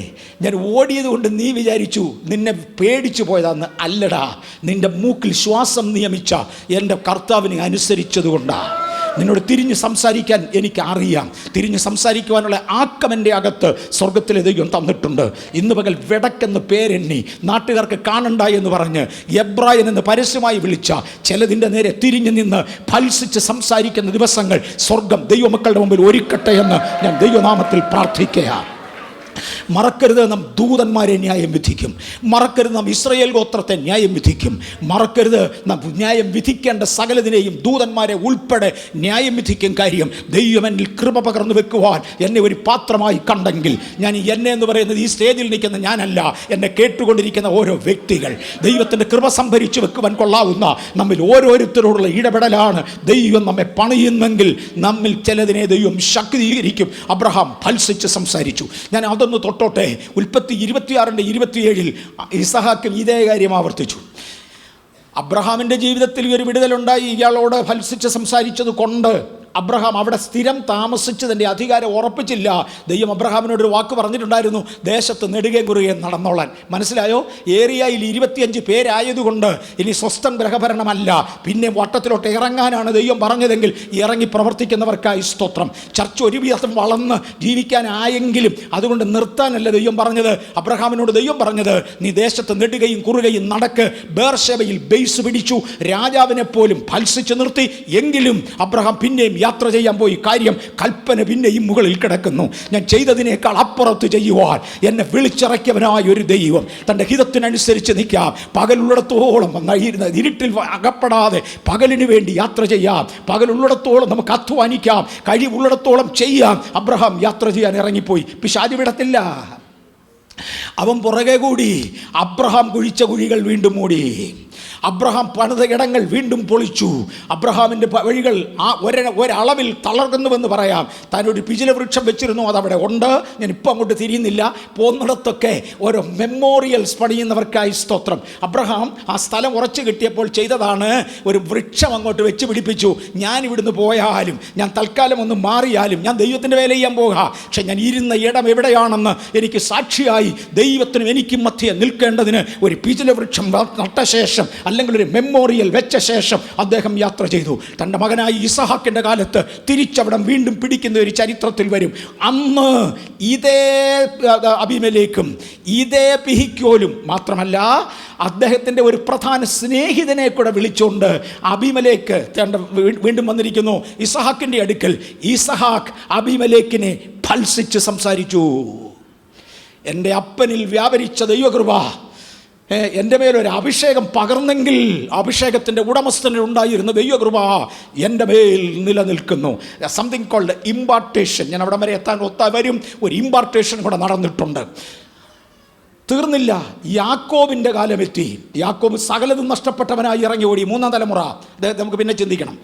ഞാൻ ഓടിയത് കൊണ്ട് നീ വിചാരിച്ചു നിന്നെ പേടിച്ചു പോയതാന്ന്. അല്ലടാ, നിൻ്റെ മൂക്കിൽ ശ്വാസം നിയമിച്ച എൻ്റെ കർത്താവിനെ അനുസരിച്ചതുകൊണ്ടാണ്. നിന്നോട് തിരിഞ്ഞ് സംസാരിക്കാൻ എനിക്ക് അറിയാം. തിരിഞ്ഞ് സംസാരിക്കുവാനുള്ള ആക്കം എൻ്റെ അകത്ത് സ്വർഗത്തിലെ ദൈവം തന്നിട്ടുണ്ട്. ഇന്ന് പകൽ വെടക്കെന്ന് പേരെണ്ണി നാട്ടുകാർക്ക് കാണണ്ട എന്ന് പറഞ്ഞ് എബ്രായൻ എന്ന് പരസ്യമായി വിളിച്ച ചിലതിൻ്റെ നേരെ തിരിഞ്ഞു നിന്ന് ഭത്സിച്ച് സംസാരിക്കുന്ന ദിവസങ്ങൾ സ്വർഗം ദൈവമക്കളുടെ മുമ്പിൽ ഒരുക്കട്ടെ എന്ന് ഞാൻ ദൈവനാമത്തിൽ പ്രാർത്ഥിക്കുകയാണ്. മറക്കരുത്, നാം ദൂതന്മാരെ ന്യായം വിധിക്കും. മറക്കരുത്, നാം ഇസ്രായേൽ ഗോത്രത്തെ ന്യായം വിധിക്കും. മറക്കരുത്, നാം ന്യായം വിധിക്കേണ്ട സകലതിനെയും ദൂതന്മാരെ ഉൾപ്പെടെ ന്യായം വിധിക്കും. കാര്യം ദൈവം എന്നിൽ കൃപ പകർന്നു വെക്കുവാൻ എന്നെ ഒരു പാത്രമായി കണ്ടെങ്കിൽ, ഞാൻ എന്നെ എന്ന് പറയുന്നത് ഈ സ്റ്റേജിൽ നിൽക്കുന്ന ഞാനല്ല, എന്നെ കേട്ടുകൊണ്ടിരിക്കുന്ന ഓരോ വ്യക്തികൾ, ദൈവത്തിൻ്റെ കൃപ സംഭരിച്ചു വെക്കുവാൻ കൊള്ളാവുന്ന നമ്മിൽ ഓരോരുത്തരോടുള്ള ഇടപെടലാണ് ദൈവം നമ്മെ പണിയുന്നെങ്കിൽ നമ്മിൽ ചിലതിനെ ദൈവം ശക്തീകരിക്കും. അബ്രഹാം ഭത്സിച്ച് സംസാരിച്ചു. ഞാൻ അതൊന്ന് തൊട്ടോട്ടെ. ഉൽപ്പത്തി 26:27 ഇസഹാക്കും ഇതേ കാര്യം ആവർത്തിച്ചു. അബ്രഹാമിൻ്റെ ജീവിതത്തിൽ ഒരു വിടുതലുണ്ടായി. ഇയാളോട് ഭത്സിച്ച് സംസാരിച്ചത് കൊണ്ട് അബ്രഹാം അവിടെ സ്ഥിരം താമസിച്ചതിൻ്റെ അധികാരം ഉറപ്പിച്ചില്ല. ദൈവം അബ്രഹാമിനോടൊരു വാക്ക് പറഞ്ഞിട്ടുണ്ടായിരുന്നു, ദേശത്ത് നെടുകയും കുറുകയും നടന്നോളാൻ. മനസ്സിലായോ? ഏരിയയിൽ 25 പേരായതുകൊണ്ട് ഇനി സ്വസ്ഥം ഗ്രഹഭരണമല്ല, പിന്നെ വട്ടത്തിലോട്ട് ഇറങ്ങാനാണ് ദൈവം പറഞ്ഞതെങ്കിൽ ഇറങ്ങി പ്രവർത്തിക്കുന്നവർക്കായി സ്തോത്രം. ചർച്ച ഒരു വിധം വളർന്ന് ജീവിക്കാനായെങ്കിലും അതുകൊണ്ട് നിർത്താനല്ല ദൈവം പറഞ്ഞത്. അബ്രഹാമിനോട് ദൈവം പറഞ്ഞത്, നീ ദേശത്ത് നെടുകയും കുറുകയും നടക്ക്. ബേർശേബയിൽ ബേസ് പിടിച്ചു, രാജാവിനെ പോലും ഭത്സിച്ച് നിർത്തി. എങ്കിലും അബ്രഹാം പിന്നെയും യാത്ര ചെയ്യാൻ പോയി. കാര്യം കൽപ്പന പിന്നെയും മുകളിൽ കിടക്കുന്നു. ഞാൻ ചെയ്തതിനേക്കാൾ അപ്പുറത്ത് ചെയ്യുവാൻ എന്നെ വിളിച്ചിറക്കിയവനായ ഒരു ദൈവം. തൻ്റെ ഹിതത്തിനനുസരിച്ച് നിൽക്കാം. പകലുള്ളിടത്തോളം ഇരുട്ടിൽ അകപ്പെടാതെ പകലിന് വേണ്ടി യാത്ര ചെയ്യാം. പകലുള്ളിടത്തോളം നമുക്ക് അധ്വാനിക്കാം. കഴിവുള്ളിടത്തോളം ചെയ്യാം. അബ്രഹാം യാത്ര ചെയ്യാൻ ഇറങ്ങിപ്പോയി. പിശാച് വിടത്തില്ല. അവൻ പുറകെ കൂടി. അബ്രഹാം കുഴിച്ച കുഴികൾ വീണ്ടും മൂടി. അബ്രഹാം പണിത ഇടങ്ങൾ വീണ്ടും പൊളിച്ചു. അബ്രഹാമിൻ്റെ വഴികൾ ഒരളവിൽ തളർന്നുവെന്ന് പറയാം. താനൊരു പിചില വൃക്ഷം വെച്ചിരുന്നു, അതവിടെ ഉണ്ട്. ഞാൻ ഇപ്പം അങ്ങോട്ട് തിരിയുന്നില്ല. പോകുന്നിടത്തൊക്കെ ഓരോ മെമ്മോറിയൽസ് പണിയുന്നവർക്കായി സ്തോത്രം. അബ്രഹാം ആ സ്ഥലം ഉറച്ചു കിട്ടിയപ്പോൾ ചെയ്തതാണ്, ഒരു വൃക്ഷം അങ്ങോട്ട് വെച്ച് പിടിപ്പിച്ചു. ഞാൻ ഇവിടുന്ന് പോയാലും, ഞാൻ തൽക്കാലം ഒന്ന് മാറിയാലും ഞാൻ ദൈവത്തിൻ്റെ വേല ചെയ്യാൻ പോകാം. പക്ഷെ ഞാൻ ഇരുന്ന ഇടം എവിടെയാണെന്ന് എനിക്ക് സാക്ഷിയായി ദൈവത്തിനും എനിക്കും മധ്യേ നിൽക്കേണ്ടതിന് ഒരു പിചില വൃക്ഷം നട്ട ശേഷം, അല്ലെങ്കിൽ ഒരു മെമ്മോറിയൽ വെച്ച ശേഷം അദ്ദേഹം യാത്ര ചെയ്തു. തൻ്റെ മകനായി ഇസഹാക്കിൻ്റെ കാലത്ത് തിരിച്ചവിടം വീണ്ടും പിടിക്കുന്ന ഒരു ചരിത്രത്തിൽ വരും. അന്ന് ഇതേ അബീമേലെക്കും ഇതേ പിഹിക്കോലും മാത്രമല്ല, അദ്ദേഹത്തിൻ്റെ ഒരു പ്രധാന സ്നേഹിതനെ കൂടെ വിളിച്ചുകൊണ്ട് അബീമേലെക്ക് വീണ്ടും വന്നിരിക്കുന്നു ഇസഹാക്കിൻ്റെ അടുക്കൽ. ഇസഹാക്ക് അബീമേലെക്കിനെ ഭത്സിച്ച് സംസാരിച്ചു. എൻ്റെ അപ്പനിൽ വ്യാപരിച്ച ദൈവകൃപ എൻ്റെ മേലൊരു അഭിഷേകം പകർന്നെങ്കിൽ അഭിഷേകത്തിൻ്റെ ഉടമസ്ഥനുണ്ടായിരുന്ന ദൈവകൃപ എൻ്റെ മേൽ നിലനിൽക്കുന്നു. Something called impartation. ഞാൻ അവിടെ വരെ എത്താൻ വരും. ഒരു ഇമ്പാർട്ടേഷൻ കൂടെ നടന്നിട്ടുണ്ട്. തീർന്നില്ല. യാക്കോബിൻ്റെ കാലമെത്തി. യാക്കോബ് സകലതും നഷ്ടപ്പെട്ടവനായി ഇറങ്ങി ഓടി. മൂന്നാം തലമുറ നമുക്ക് പിന്നെ ചിന്തിക്കണം.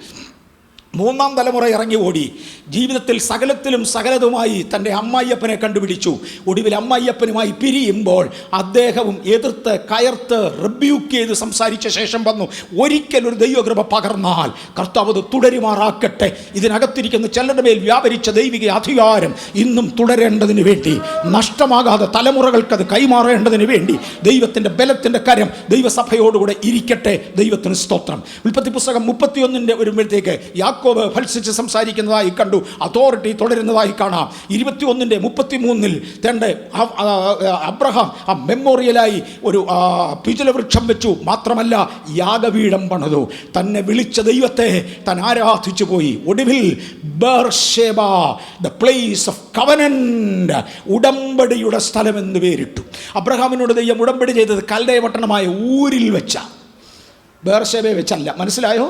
മൂന്നാം തലമുറ ഇറങ്ങി ഓടി. ജീവിതത്തിൽ സകലത്തിലും സകലതുമായി തൻ്റെ അമ്മായിയപ്പനെ കണ്ടുപിടിച്ചു. ഒടുവിൽ അമ്മായിയപ്പനുമായി പിരിയുമ്പോൾ അദ്ദേഹവും എതിർത്ത് കയർത്ത് റിബ്യൂക്ക് ചെയ്ത് സംസാരിച്ച ശേഷം വന്നു, ഒരിക്കലൊരു ദൈവകൃപ പകർന്നാൽ കർത്താവ് അത് തുടരുമാറാക്കട്ടെ. ഇതിനകത്തിരിക്കുന്ന ചിലരുടെ മേൽ വ്യാപരിച്ച ദൈവിക അധികാരം ഇന്നും തുടരേണ്ടതിന് വേണ്ടി, നഷ്ടമാകാതെ തലമുറകൾക്കത് കൈമാറേണ്ടതിന് വേണ്ടി ദൈവത്തിൻ്റെ ബലത്തിൻ്റെ കരം ദൈവസഭയോടുകൂടെ ഇരിക്കട്ടെ. ദൈവത്തിന് സ്തോത്രം. ഉൽപ്പത്തി പുസ്തകം 31 വരുമ്പോഴത്തേക്ക് യാക്കോബ് ഫൽസിച്ച് സംസാരിക്കുന്നതായി കണ്ടു. അതോറിറ്റി തുടരുന്നതായി കാണാം. 21:33 തൻ്റെ അബ്രഹാം ആ മെമ്മോറിയലായി ഒരു പിചുലവൃക്ഷം വെച്ചു. മാത്രമല്ല യാഗപീഠം പണിതു. തന്നെ വിളിച്ച ദൈവത്തെ താൻ ആരാധിച്ചു പോയി. ഒടുവിൽ ബേർഷേബ, ദ പ്ലേസ് ഓഫ് കവനന്റ്, ഉടമ്പടിയുടെ സ്ഥലം എന്ന് പേരിട്ടു. അബ്രഹാമിനോട് ദൈവം ഉടമ്പടി ചെയ്തത് കൽദയ പട്ടണമായ ഊരിൽ വെച്ച, ബേർഷേബയെ വെച്ചല്ല. മനസ്സിലായോ?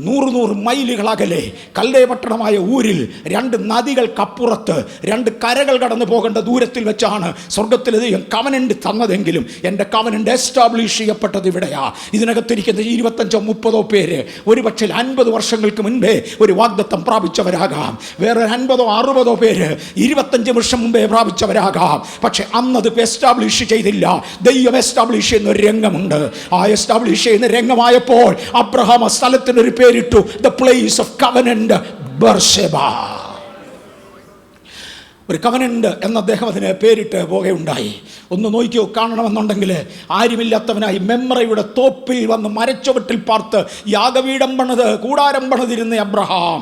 100 മൈലുകൾ അകലെ കൽദയ പട്ടണമായ ഊരിൽ 2 നദികൾക്കപ്പുറത്ത് 2 കരകൾ കടന്നു പോകേണ്ട ദൂരത്തിൽ വെച്ചാണ് സ്വർഗത്തിലെ ദൈവം കവനന്റ് തന്നതെങ്കിലും എൻ്റെ കവനന്റ് എസ്റ്റാബ്ലിഷ് ചെയ്യപ്പെട്ടത് ഇവിടെയാ. ഇതിനകത്തിരിക്കുന്ന 25-30 പേര് ഒരുപക്ഷെ 50 വർഷങ്ങൾക്ക് മുൻപേ ഒരു വാഗ്ദത്തം പ്രാപിച്ചവരാകാം. വേറെ 50-60 പേര് 25 വർഷം മുമ്പേ പ്രാപിച്ചവരാകാം. പക്ഷെ അന്നത് എസ്റ്റാബ്ലിഷ് ചെയ്തില്ല. ദൈവം എസ്റ്റാബ്ലിഷ് ചെയ്യുന്ന ഒരു രംഗമുണ്ട്. ആ എസ്റ്റാബ്ലിഷ് ചെയ്യുന്ന രംഗമായപ്പോൾ അബ്രഹാം ആ സ്ഥലത്തിനൊരു പേരിട്ടു, the place of covenant, Beersheba. ഒരു കവനന്റ് എന്ന അദ്ദേഹം അതിന് പേരിട്ട് പോകുകയുണ്ടായി. ഒന്ന് നോക്കിയോ, കാണണമെന്നുണ്ടെങ്കിൽ ആരുമില്ലാത്തവനായി മെമ്രയുടെ തോപ്പിൽ വന്ന് മരച്ചുവട്ടിൽ പാർത്ത് യാഗപീഠം പണിത് കൂടാരം പണിതിരുന്ന അബ്രഹാം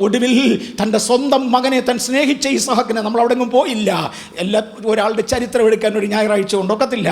ഒടുവിൽ തൻ്റെ സ്വന്തം മകനെ താൻ സ്നേഹിച്ച ഇസഹാക്കിനെ, നമ്മൾ അവിടെങ്ങും പോയില്ല, ഒരാളുടെ ചരിത്രം എടുക്കാൻ ഒരു ഞായറാഴ്ച കൊണ്ടൊക്കത്തില്ല,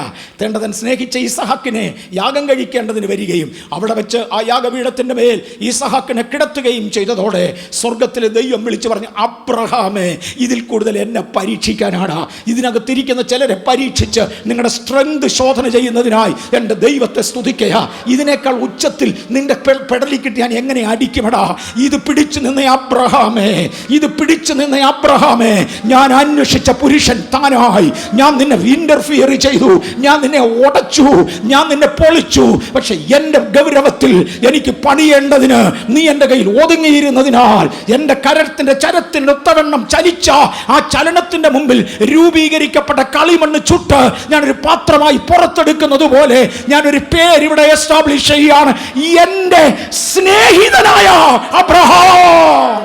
താൻ സ്നേഹിച്ച ഇസഹാക്കിനെ യാഗം കഴിക്കേണ്ടതിന് വരികയും അവിടെ വെച്ച് ആ യാഗപീഠത്തിൻ്റെ മേൽ ഇസഹാക്കിനെ കിടത്തുകയും ചെയ്തതോടെ സ്വർഗത്തിലെ ദൈവം വിളിച്ചു പറഞ്ഞു, അബ്രഹാമേ, ഇതിൽ കൂടുതൽ എന്നെ പരീക്ഷിക്കാനാണ്. ഇതിനകത്തിരിക്കുന്ന ചിലരെ പരീക്ഷിച്ച് നിങ്ങളുടെ സ്ട്രെങ്ത് ശോധന ചെയ്യുന്നതിനായി എൻ്റെ ദൈവത്തെ സ്തുതിക്കുക. ഇതിനേക്കാൾ ഉച്ചത്തിൽ നിന്റെ പെടലിക്കിട്ട് ഞാൻ എങ്ങനെ അടിക്കുമെടാ? ഇത് പിടിച്ചു നിന്ന അബ്രഹാമേ, ഇത് പിടിച്ചു നിന്ന അബ്രഹാമേ, ഞാൻ അന്വേഷിച്ച പുരുഷൻ താനായി. ഞാൻ നിന്നെ ഇന്റർഫിയർ ചെയ്തു, ഞാൻ നിന്നെ ഉടച്ചു, ഞാൻ നിന്നെ പൊളിച്ചു. പക്ഷെ എൻ്റെ ഗൗരവത്തിൽ എനിക്ക് പണിയേണ്ടതിന് നീ എൻ്റെ കയ്യിൽ ഒതുങ്ങിയിരുന്നതിനാൽ എൻ്റെ കരത്തിൻ്റെ ചരത്തിൻ്റെ ഒത്തവണ്ണം ചലിച്ച ആ ചലനത്തിന്റെ മുമ്പിൽ രൂപീകരിക്കപ്പെട്ട കളിമണ്ണ് ചുട്ട് ഞാനൊരു പാത്രമായി പുറത്തെടുക്കുന്നത് പോലെ ഞാനൊരു പേരിവിടെ എസ്റ്റാബ്ലിഷ് ചെയ്യാണ്, എൻ്റെ സ്നേഹിതനായ അബ്രഹാം.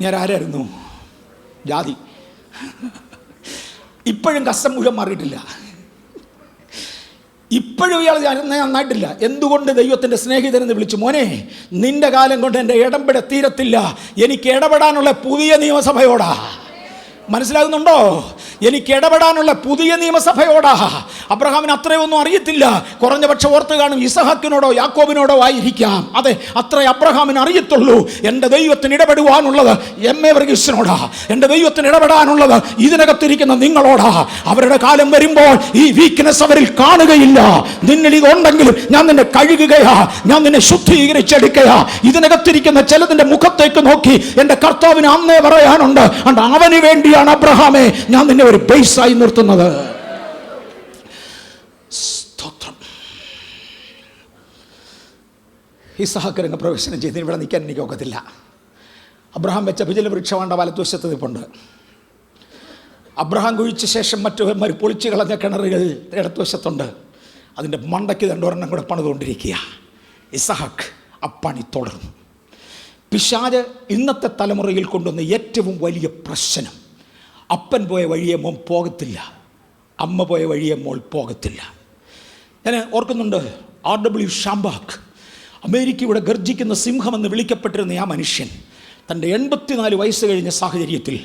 ഞാൻ ആരായിരുന്നു? ജാതി. ഇപ്പോഴും കസം മുഴുവൻ മാറിയിട്ടില്ല. ഇപ്പോഴും ഇയാൾ നന്നായിട്ടില്ല. എന്തുകൊണ്ട് ദൈവത്തിൻ്റെ സ്നേഹിതനെന്ന് വിളിച്ചു? മോനെ, നിന്റെ കാലം കൊണ്ട് എൻ്റെ ഇടപെട തീരത്തില്ല. എനിക്ക് ഇടപെടാനുള്ള പുതിയ നിയമസഭയോടാ. മനസ്സിലാകുന്നുണ്ടോ? എനിക്ക് ഇടപെടാനുള്ള പുതിയ നിയമസഭയോടാ. അബ്രഹാമിന് അത്രയൊന്നും അറിയത്തില്ല. കുറഞ്ഞ പക്ഷം ഓർത്ത് കാണും, ഇസഹാക്കിനോടോ യാക്കോബിനോടോ ആയിരിക്കാം. അതെ, അത്രേ അബ്രഹാമിന് അറിയത്തുള്ളൂ. എൻ്റെ ദൈവത്തിന് ഇടപെടുവാനുള്ളത് എം.എ. വർഗീസിനോടാ. എൻ്റെ ദൈവത്തിന് ഇടപെടാനുള്ളത് ഇതിനകത്തിരിക്കുന്ന നിങ്ങളോടാ. അവരുടെ കാലം വരുമ്പോൾ ഈ വീക്ക്നെസ് അവരിൽ കാണുകയില്ല. നിന്നിൽ ഇതുണ്ടെങ്കിലും ഞാൻ നിന്നെ കഴുകുകയാ, ഞാൻ നിന്നെ ശുദ്ധീകരിച്ചെടുക്കയാ. ഇതിനകത്തിരിക്കുന്ന ചിലതിൻ്റെ മുഖത്തേക്ക് നോക്കി എൻ്റെ കർത്താവിന് അന്നേ പറയാനുണ്ട്, അവന് വേണ്ടിയാണ് അബ്രഹാമേ ഞാൻ നിന്നെ ഒരു ബേസായി നിർത്തുന്നത്. സ്തോത്രം. ഇസഹാക്ക് രംഗപ്രവേശനം ചെയ്ത് ഇവിടെ നിൽക്കാൻ എനിക്ക് ഒക്കത്തില്ല. അബ്രഹാം വെച്ച പിചുല വൃക്ഷമാണ്ട വലത്തുവശത്ത് നിൽപ്പുണ്ട്. അബ്രഹാം കുഴിച്ച ശേഷം മറ്റു പൊളിച്ചു കളഞ്ഞ കിണറുകൾ ഇടത്തുവശത്തുണ്ട്. അതിൻ്റെ മണ്ടയ്ക്ക് 2 ഒരെണ്ണം കൂടെ പണിതുകൊണ്ടിരിക്കുക. ഇസഹാക്ക് അപ്പണി തുടർന്നു. പിശാച് ഇന്നത്തെ തലമുറയിൽ കൊണ്ടുവന്ന ഏറ്റവും വലിയ പ്രശ്നം, അപ്പൻ പോയ വഴിയെ മോൻ പോകത്തില്ല, അമ്മ പോയ വഴിയെ മോൾ പോകത്തില്ല. ഞാൻ ഓർക്കുന്നുണ്ട്, R.W. ഷാംബാക്ക്, അമേരിക്കയുടെ ഗർജിക്കുന്ന സിംഹമെന്ന് വിളിക്കപ്പെട്ടിരുന്ന ആ മനുഷ്യൻ തൻ്റെ 84 വയസ്സ് കഴിഞ്ഞ സാഹചര്യത്തിൽ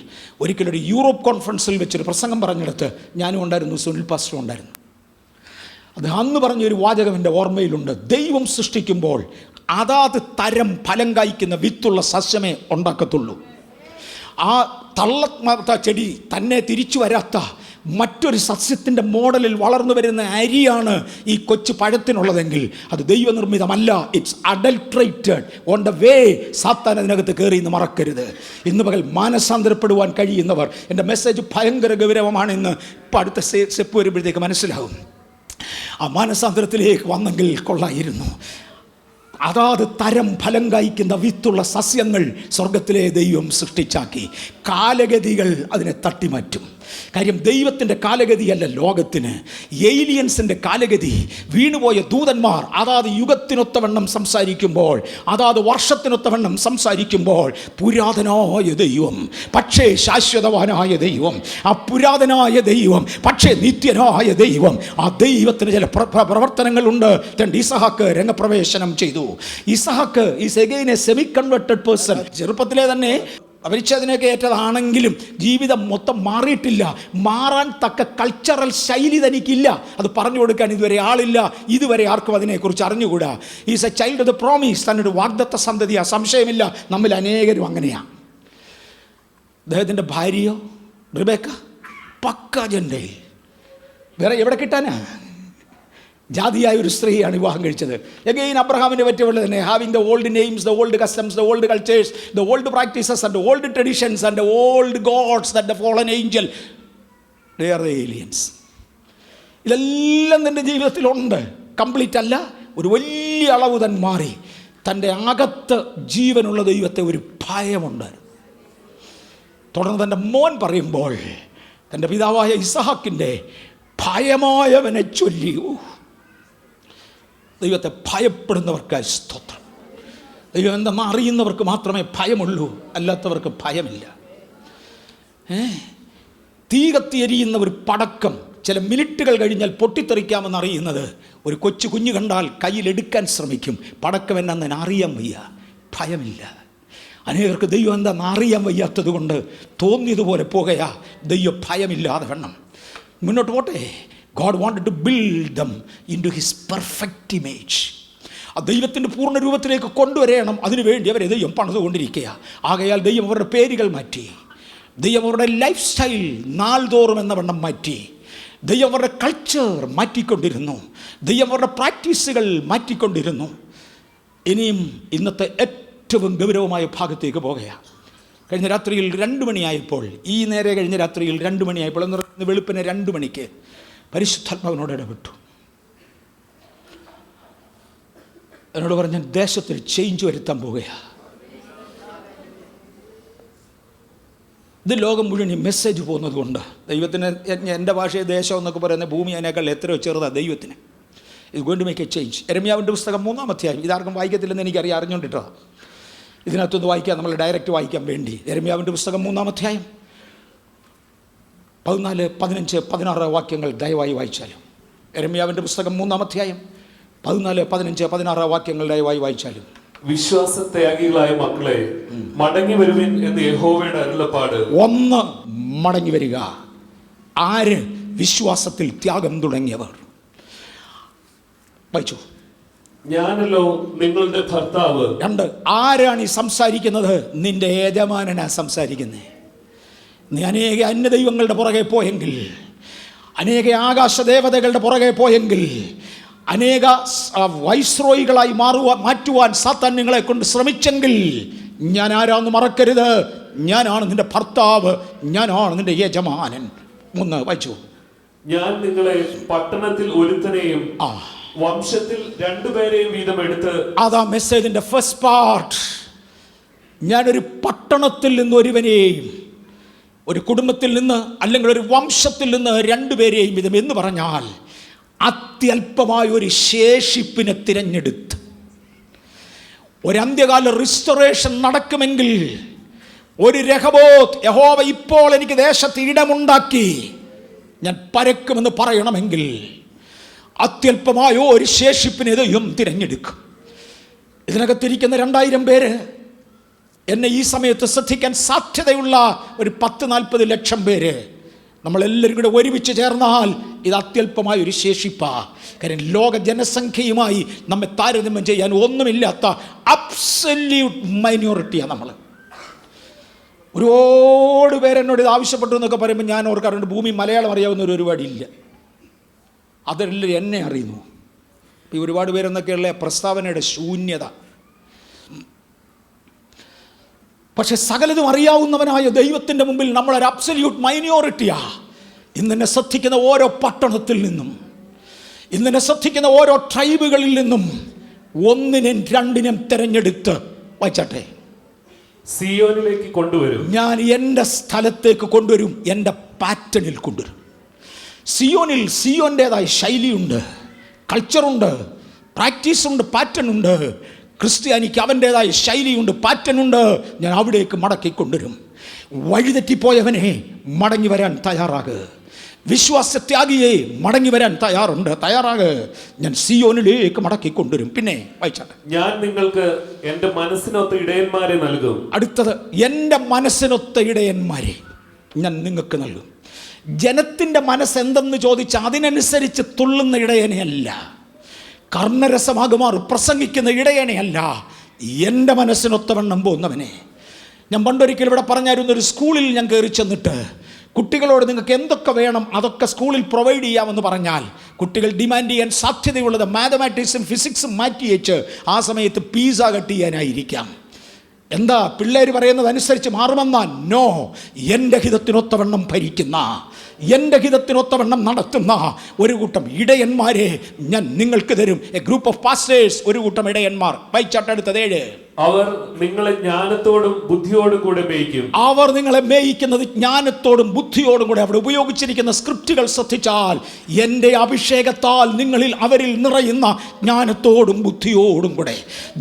ഒരിക്കലൊരു യൂറോപ്പ് കോൺഫറൻസിൽ വെച്ചൊരു പ്രസംഗം പറഞ്ഞെടുത്ത് ഞാനും ഉണ്ടായിരുന്നു, സുനിൽ പാസ്റ്ററും ഉണ്ടായിരുന്നു. അത് അന്ന് പറഞ്ഞൊരു വാചകം എൻ്റെ ഓർമ്മയിലുണ്ട്. ദൈവം സൃഷ്ടിക്കുമ്പോൾ അതാത് തരം ഫലം കായ്ക്കുന്ന വിത്തുള്ള സസ്യമേ ഉണ്ടാക്കത്തുള്ളൂ. ആ തള്ള ചെടി തന്നെ തിരിച്ചു വരാത്ത മറ്റൊരു സസ്യത്തിൻ്റെ മോഡലിൽ വളർന്നു വരുന്ന അരിയാണ് ഈ കൊച്ചു പഴത്തിനുള്ളതെങ്കിൽ അത് ദൈവനിർമ്മിതമല്ല. It's adulterated on the way. സാത്താൻ അതിനകത്ത് കയറി എന്ന് മറക്കരുത്. ഇന്ന് പകൽ മാനസാന്തരപ്പെടുവാൻ കഴിയുന്നവർ, എൻ്റെ മെസ്സേജ് ഭയങ്കര ഗൗരവമാണെന്ന് ഇപ്പം അടുത്ത സ്റ്റെപ്പ് വരുമ്പോഴത്തേക്ക് മനസ്സിലാവും. ആ മാനസാന്തരത്തിലേക്ക് വന്നെങ്കിൽ കൊള്ളായിരുന്നു. അതാത് തരം ഫലം കായ്ക്കുന്ന വിത്തുള്ള സസ്യങ്ങൾ സ്വർഗത്തിലെ ദൈവം സൃഷ്ടിച്ചാക്കി. കാലഗതികൾ അതിനെ തട്ടിമാറ്റും. കാര്യം ദൈവത്തിൻ്റെ കാലഗതിയല്ല ലോകത്തിന്, ഏലിയൻസിൻ്റെ കാലഗതി. വീണുപോയ ദൂതന്മാർ അതാത് യുഗത്തിനൊത്തവണ്ണം സംസാരിക്കുമ്പോൾ, അതാത് വർഷത്തിനൊത്തവണ്ണം സംസാരിക്കുമ്പോൾ, പുരാതനായ ദൈവം പക്ഷേ ശാശ്വതവാനായ ദൈവം, ആ പുരാതനായ ദൈവം പക്ഷേ നിത്യനായ ദൈവം, ആ ദൈവത്തിന് ചില പ്രവർത്തനങ്ങളുണ്ട്. ഇസഹാക്ക് രംഗപ്രവേശനം ചെയ്തു. ഇസഹാക്ക് is again a semi converted person. ചെറുപ്പത്തിലെ തന്നെ അവരിച്ചതിനൊക്കെ ഏറ്റതാണെങ്കിലും ജീവിതം മൊത്തം മാറിയിട്ടില്ല. മാറാൻ തക്ക കൾച്ചറൽ ശൈലി തനിക്കില്ല. അത് പറഞ്ഞു കൊടുക്കാൻ ഇതുവരെ ആളില്ല. ഇതുവരെ ആർക്കും അതിനെക്കുറിച്ച് അറിഞ്ഞുകൂടാ. Is A child of the promise. തന്നൊരു വാഗ്ദത്ത സന്തതിയാ, സംശയമില്ല. നമ്മിൽ അനേകരും അങ്ങനെയാണ്. അദ്ദേഹത്തിൻ്റെ ഭാര്യയോ റിബേക്ക പക്ക ജെൻഡയിൽ, വേറെ എവിടെ കിട്ടാനാ? ജാതിയായ ഒരു സ്ത്രീയാണ് വിവാഹം കഴിച്ചത്. എഗെയിൻ അബ്രഹാമിനെ പറ്റിയുള്ള തന്നെ, having the old names, the old customs, the old cultures, the old practices and old traditions and old gods that the fallen angel, they are the aliens. ഇതെല്ലാം നിൻ്റെ ജീവിതത്തിലുണ്ട്. കംപ്ലീറ്റ് അല്ല, ഒരു വലിയ അളവ് തൻ മാറി. തൻ്റെ അകത്ത് ജീവനുള്ള ദൈവത്തെ ഒരു ഭയമുണ്ട്. തുടർന്ന് തൻ്റെ മോൻ പറയുമ്പോൾ തൻ്റെ പിതാവായ ഇസഹാക്കിൻ്റെ ഭയമായവനെ ചൊല്ലി. ദൈവത്തെ ഭയപ്പെടുന്നവർക്കായി സ്തോത്രം. ദൈവം എന്തെന്ന് അറിയുന്നവർക്ക് മാത്രമേ ഭയമുള്ളൂ, അല്ലാത്തവർക്ക് ഭയമില്ല. തീ കത്തിയെരിയുന്ന ഒരു പടക്കം ചില മിനിറ്റുകൾ കഴിഞ്ഞാൽ പൊട്ടിത്തെറിക്കാമെന്ന് അറിയുന്നത് ഒരു കൊച്ചു കുഞ്ഞു കണ്ടാൽ കയ്യിലെടുക്കാൻ ശ്രമിക്കും. പടക്കം എന്നാന്ന് അറിയാൻ വയ്യ, ഭയമില്ല. അനേകർക്ക് ദൈവം എന്താണെന്ന് അറിയാൻ വയ്യാത്തത് കൊണ്ട് തോന്നിയതുപോലെ പോകുകയാ. ദൈവ ഭയമില്ലാതെ വേണം മുന്നോട്ട് പോട്ടെ. God wanted to build them into his perfect image. ആ ദൈവത്തിൻ്റെ പൂർണ്ണ രൂപത്തിലേക്ക് കൊണ്ടുവരണം. അതിനുവേണ്ടി അവരെ ദൈവം പണിതുകൊണ്ടിരിക്കുക. ആകയാൽ ദൈവം അവരുടെ പേരുകൾ മാറ്റി, ദൈവം അവരുടെ ലൈഫ് സ്റ്റൈൽ നാൾതോറും എന്ന വണ്ണം മാറ്റി, ദൈവം അവരുടെ കൾച്ചർ മാറ്റിക്കൊണ്ടിരുന്നു, ദൈവം അവരുടെ പ്രാക്ടീസുകൾ മാറ്റിക്കൊണ്ടിരുന്നു. ഇനിയും ഇന്നത്തെ ഏറ്റവും ഗൗരവമായ ഭാഗത്തേക്ക് പോകുകയാണ്. കഴിഞ്ഞ രാത്രിയിൽ 2 മണിയായപ്പോൾ, ഈ നേരെ കഴിഞ്ഞ രാത്രിയിൽ 2 മണിയായപ്പോൾ, എന്ന് വെളുപ്പിനെ 2 മണിക്ക് പരിശുദ്ധാത്മാവിനോട് ഇടപെട്ടു. എന്നോട് പറഞ്ഞ ദേശത്തിൽ ചേഞ്ച് വരുത്താൻ പോവുകയാണ്. ഇത് ലോകം മുഴുവൻ ഈ മെസ്സേജ് പോകുന്നത് കൊണ്ട് ദൈവത്തിന്, എൻ്റെ ഭാഷയെ ദേശം എന്നൊക്കെ പറയുന്ന ഭൂമി അതിനേക്കാൾ എത്രയോ ചെറുതാണ് ദൈവത്തിന്. ഇത് going to make a change. യെരമ്യാവിൻ്റെ പുസ്തകം 3-ാം അധ്യായം. ഇതാർക്കും വായിക്കത്തില്ലെന്ന് എനിക്കറിയാം, അറിഞ്ഞുകൊണ്ടിട്ടോ. ഇതിനകത്തൊന്ന് വായിക്കാം, നമ്മൾ ഡയറക്റ്റ് വായിക്കാൻ വേണ്ടി. യെരമ്യാവിൻ്റെ പുസ്തകം 3-ാം അധ്യായം 14, 15, 16 വാക്യങ്ങൾ ദയവായി വായിച്ചാലും. യെരമ്യാവിൻ്റെ പുസ്തകം 3-ാം അധ്യായം 14, 15, 16 വാക്യങ്ങൾ ദയവായി വായിച്ചാലും. വിശ്വാസത്യാഗികളായ മക്കളെ, മടങ്ങി വരുവിൻ എന്ന് യഹോവയുടെ അരുളപ്പാട്. ഒന്ന് മടങ്ങി വരിക. ആര്? വിശ്വാസത്തിൽ ത്യാഗം തുടങ്ങിയവർ. വായിച്ചു. ഞാനല്ലോ നിങ്ങളുടെ ഭർത്താവ്. 2, ആരാണ് ഈ സംസാരിക്കുന്നത്? നിന്റെ യജമാനനാ സംസാരിക്കുന്നത്. നീ അനേക അന്യദൈവങ്ങളുടെ പുറകെ പോയെങ്കിൽ, അനേക ആകാശദേവതകളുടെ പുറകെ പോയെങ്കിൽ, അനേക വൈസ്രോയികളായി മാറ്റുവാൻ സാത്താൻ നിങ്ങളെ കൊണ്ട് ശ്രമിച്ചെങ്കിൽ, ഞാൻ ആരാന്ന് മറക്കരുത്. ഞാനാണ് നിന്റെ ഭർത്താവ്, ഞാനാണ് നിന്റെ യജമാനൻ. 3 വായിച്ചു. ഞാൻ നിങ്ങളെ പട്ടണത്തിൽ ഒരുത്തനെയും വംശത്തിൽ 2 പേരെയും വീതം എടുത്ത്. അതാ മെസ്സേജിന്റെ ഫസ്റ്റ് പാർട്ട്. ഞാനൊരു പട്ടണത്തിൽ നിന്ന് ഒരുവനെയും, ഒരു കുടുംബത്തിൽ നിന്ന് അല്ലെങ്കിൽ ഒരു വംശത്തിൽ നിന്ന് 2 പേരെയും വീതം എന്ന് പറഞ്ഞാൽ അത്യല്പമായ ഒരു ശേഷിപ്പിനെ തിരഞ്ഞെടുത്ത് ഒരു അന്ത്യകാല റിസ്റ്റോറേഷൻ നടക്കുമെങ്കിൽ, ഒരു രഹബോത്ത്, യഹോവ ഇപ്പോൾ എനിക്ക് ദേശത്ത് ഇടമുണ്ടാക്കി ഞാൻ പരക്കുമെന്ന് പറയണമെങ്കിൽ അത്യല്പമായ ഒരു ശേഷിപ്പിനെ ദൈവം തിരഞ്ഞെടുക്കും. ഇതിനകത്തിരിക്കുന്ന 2000 പേര് എന്നെ ഈ സമയത്ത് ശ്രദ്ധിക്കാൻ സാധ്യതയുള്ള ഒരു 10-40 ലക്ഷം പേര് നമ്മളെല്ലാവരും കൂടെ ഒരുമിച്ച് ചേർന്നാൽ ഇത് അത്യല്പമായ ഒരു ശേഷിപ്പാ. കാര്യം ലോക ജനസംഖ്യയുമായി നമ്മെ താരതമ്യം ചെയ്യാൻ ഒന്നുമില്ലാത്ത അബ്സല്യൂട്ട് മൈനോറിറ്റിയാണ് നമ്മൾ. ഒരുപാട് പേരെന്നോട് ഇത് ആവശ്യപ്പെട്ടു എന്നൊക്കെ പറയുമ്പോൾ ഞാൻ ഓർക്കാറുണ്ട്, ഭൂമി മലയാളം അറിയാവുന്ന ഒരു പരിപാടിയില്ല, അതെല്ലാം എന്നെ അറിയുന്നു. ഈ ഒരുപാട് പേരെന്നൊക്കെയുള്ള പ്രസ്താവനയുടെ ശൂന്യത. പക്ഷെ സകലതും അറിയാവുന്നവനായ ദൈവത്തിൻ്റെ മുമ്പിൽ നമ്മളൊരു അബ്സല്യൂട്ട് മൈനോറിറ്റിയാ. ഇന്നെന്നെ ശ്രദ്ധിക്കുന്ന ഓരോ പട്ടണത്തിൽ നിന്നും, ഇന്നെന്നെ ശ്രദ്ധിക്കുന്ന ഓരോ ട്രൈബുകളിൽ നിന്നും ഒന്നിനും രണ്ടിനും തിരഞ്ഞെടുത്ത് വായിച്ചാട്ടെ, സിയോനിലേക്ക് കൊണ്ടുവരും. ഞാൻ എൻ്റെ സ്ഥലത്തേക്ക് കൊണ്ടുവരും, എൻ്റെ പാറ്റേണിൽ കൊണ്ടുവരും. സിയോനിൽ സിയോൻ്റേതായ ശൈലിയുണ്ട്, കൾച്ചറുണ്ട്, പ്രാക്ടീസുണ്ട്, പാറ്റേൺ ഉണ്ട്. ക്രിസ്ത്യാനിക്ക് അവൻ്റേതായ ശൈലിയുണ്ട്, പാറ്റേണുണ്ട്. ഞാൻ അവിടേക്ക് മടക്കിക്കൊണ്ടുവരും. വഴിതെറ്റിപ്പോയവനെ മടങ്ങി വരാൻ തയ്യാറാകുക. വിശ്വാസത്യാഗിയെ മടങ്ങി വരാൻ തയ്യാറാകുക. ഞാൻ സിയോനിലേക്ക് മടക്കിക്കൊണ്ടുവരും. പിന്നെ വായിച്ചാട്ടെ, ഞാൻ നിങ്ങൾക്ക് എൻ്റെ മനസ്സിനൊത്ത ഇടയന്മാരെ നൽകും. അടുത്തത്, എൻ്റെ മനസ്സിനൊത്ത ഇടയന്മാരെ ഞാൻ നിങ്ങൾക്ക് നൽകും. ജനത്തിൻ്റെ മനസ്സെന്തെന്ന് ചോദിച്ചാൽ അതിനനുസരിച്ച് തുള്ളുന്ന ഇടയനെയല്ല, കർണരസമാകുമാർ പ്രസംഗിക്കുന്ന ഇടയനെയല്ല, എൻ്റെ മനസ്സിനൊത്തവണ്ണം പോകുന്നവനെ. ഞാൻ പണ്ടൊരിക്കലും ഇവിടെ പറഞ്ഞായിരുന്നു, ഒരു സ്കൂളിൽ ഞാൻ കയറി ചെന്നിട്ട് കുട്ടികളോട് നിങ്ങൾക്ക് എന്തൊക്കെ വേണം അതൊക്കെ സ്കൂളിൽ പ്രൊവൈഡ് ചെയ്യാമെന്ന് പറഞ്ഞാൽ കുട്ടികൾ ഡിമാൻഡ് ചെയ്യാൻ സാധ്യതയുള്ളത് മാത്തമാറ്റിക്സും ഫിസിക്സും മാറ്റിയേച്ച് ആ സമയത്ത് പിസ്സ കട്ട് ചെയ്യാനായിരിക്കാം. എന്താ പിള്ളേർ പറയുന്നത് അനുസരിച്ച് മാറുമെന്നാ? നോ, എൻ്റെ ഹിതത്തിനൊത്തവണ്ണം ഭരിക്കുന്ന, എൻ്റെ ഹിതത്തിനൊത്തവണ്ണം നടത്തുന്ന ഒരു കൂട്ടം ഇടയന്മാരെ ഞാൻ നിങ്ങൾക്ക് തരും. എ ഗ്രൂപ്പ് ഓഫ് പാസ്റ്റേഴ്സ്, ഒരു കൂട്ടം ഇടയന്മാർ. വായിച്ചാട്ടെടുത്തത് 7. അവർ നിങ്ങളെ ജ്ഞാനത്തോടും ബുദ്ധിയോടും കൂടെ മേയിക്കും. അവർ നിങ്ങളെ മേയിക്കുന്നത് ജ്ഞാനത്തോടും ബുദ്ധിയോടും കൂടെ. അവിടെ ഉപയോഗിച്ചിരിക്കുന്ന സ്ക്രിപ്റ്റുകൾ ശ്രദ്ധിച്ചാൽ, എൻ്റെ അഭിഷേകത്താൽ നിങ്ങളിൽ അവരിൽ നിറയുന്ന ജ്ഞാനത്തോടും ബുദ്ധിയോടും കൂടെ.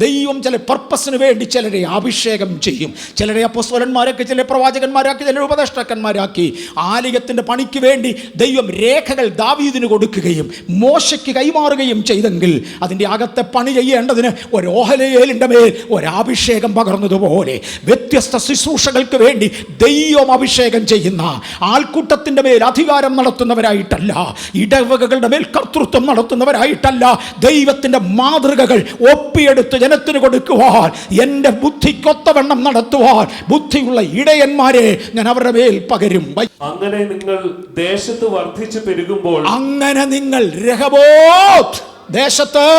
ദൈവം ചില പർപ്പസിന് വേണ്ടി ചിലരെ അഭിഷേകം ചെയ്യും. ചിലരെ അപ്പോസ്തലന്മാരാക്കി, ചിലരെ പ്രവാചകന്മാരാക്കി, ചിലരെ ഉപദേഷ്ടാക്കന്മാരാക്കി. ആലയത്തിൻ്റെ പണിക്ക് വേണ്ടി ദൈവം രേഖകൾ ദാവീദിന് കൊടുക്കുകയും മോശയ്ക്ക് കൈമാറുകയും ചെയ്തെങ്കിൽ അതിൻ്റെ അകത്തെ പണി ചെയ്യേണ്ടതിന് ഒരു ഓഹലേലിൻ്റെ മേൽ അഭിഷേകം പകർന്നതുപോലെ വ്യത്യസ്ത ശുശ്രൂഷകൾക്ക് വേണ്ടി ദൈവം അഭിഷേകം ചെയ്യുന്ന ആൾക്കൂട്ടത്തിൻ്റെ മേൽ അധികാരം നടത്തുന്നവരായിട്ടല്ല, ഇടവകകളുടെ മേൽ കർത്തൃത്വം നടത്തുന്നവരായിട്ടല്ല, ദൈവത്തിൻ്റെ മാതൃകകൾ ഒപ്പിയെടുത്ത് ജനത്തിന് കൊടുക്കുവാൻ, എൻ്റെ ബുദ്ധിക്കൊത്തവണ്ണം നടത്തുവാൻ ബുദ്ധിയുള്ള ഇടയന്മാരെ ഞാൻ അവരുടെ മേൽ പകരും. അങ്ങനെ നിങ്ങൾ ദേശത്ത് വർദ്ധിച്ചു പെരുകുമ്പോൾ, അങ്ങനെ നിങ്ങൾ രഹബോത്ത് ദേശത്ത്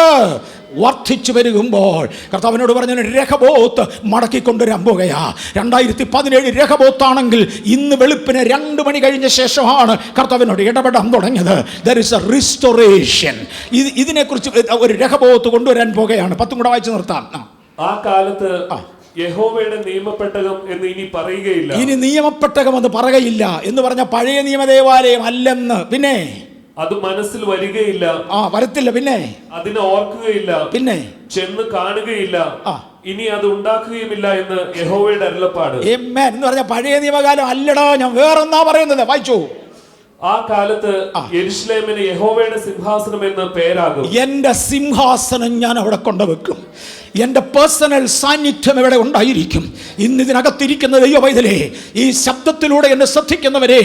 വർദ്ധിച്ചു വരികുമ്പോൾ, കർത്താവിനോട് പറഞ്ഞ രഹബോത്ത് മടക്കിക്കൊണ്ടുവരാൻ പോകുകയാ. 2017 രഹബോത്താണെങ്കിൽ ഇന്ന് വെളുപ്പിന് 2 മണി കഴിഞ്ഞ ശേഷമാണ് കർത്താവിനോട് ഇടപെടാൻ തുടങ്ങിയത്. There is A restoration. ഇതിനെക്കുറിച്ച് ഒരു രഹബോത്ത് കൊണ്ടുവരാൻ പോകുകയാണ്. 10 കൂടെ വായിച്ചു നിർത്താം. ആ കാലത്ത് യഹോവയുടെ നിയമപ്പെട്ടകം എന്ന് ഇനി പറയുകയില്ല. ഇനി നിയമപ്പെട്ടകം എന്ന് പറയുകയില്ല എന്ന് പറഞ്ഞ പഴയ നിയമദേവാലയം അല്ലെന്ന്. പിന്നെ അത് മനസ്സിൽ വരികയില്ല, വരത്തില്ല. പിന്നെ അതിനെ ഓർക്കുകയില്ല, പിന്നെ ചെന്ന് കാണുകയില്ല, ഇനി അത് ഉണ്ടാക്കുകയുമില്ല എന്ന് യഹോവയുടെ അരുളപ്പാട്. ആമേൻ എന്ന് പറഞ്ഞ പഴയ നിയമകാലം അല്ലടാ, ഞാൻ വേറൊന്നാ പറയുന്നത്. വായിച്ചു. ആ കാലത്ത് യെരൂശലേമിന് യഹോവയുടെ സിംഹാസനം എന്ന് പേരാകും. എന്റെ സിംഹാസനം ഞാൻ അവിടെ കൊണ്ടുവെക്കും. എൻ്റെ പേഴ്സണൽ സാന്നിധ്യം ഇവിടെ ഉണ്ടായിരിക്കും. ഇന്ന് ഇതിനകത്തിരിക്കുന്ന ദൈവവൈതലേ, ഈ ശബ്ദത്തിലൂടെ എന്നെ ശ്രദ്ധിക്കുന്നവരെ,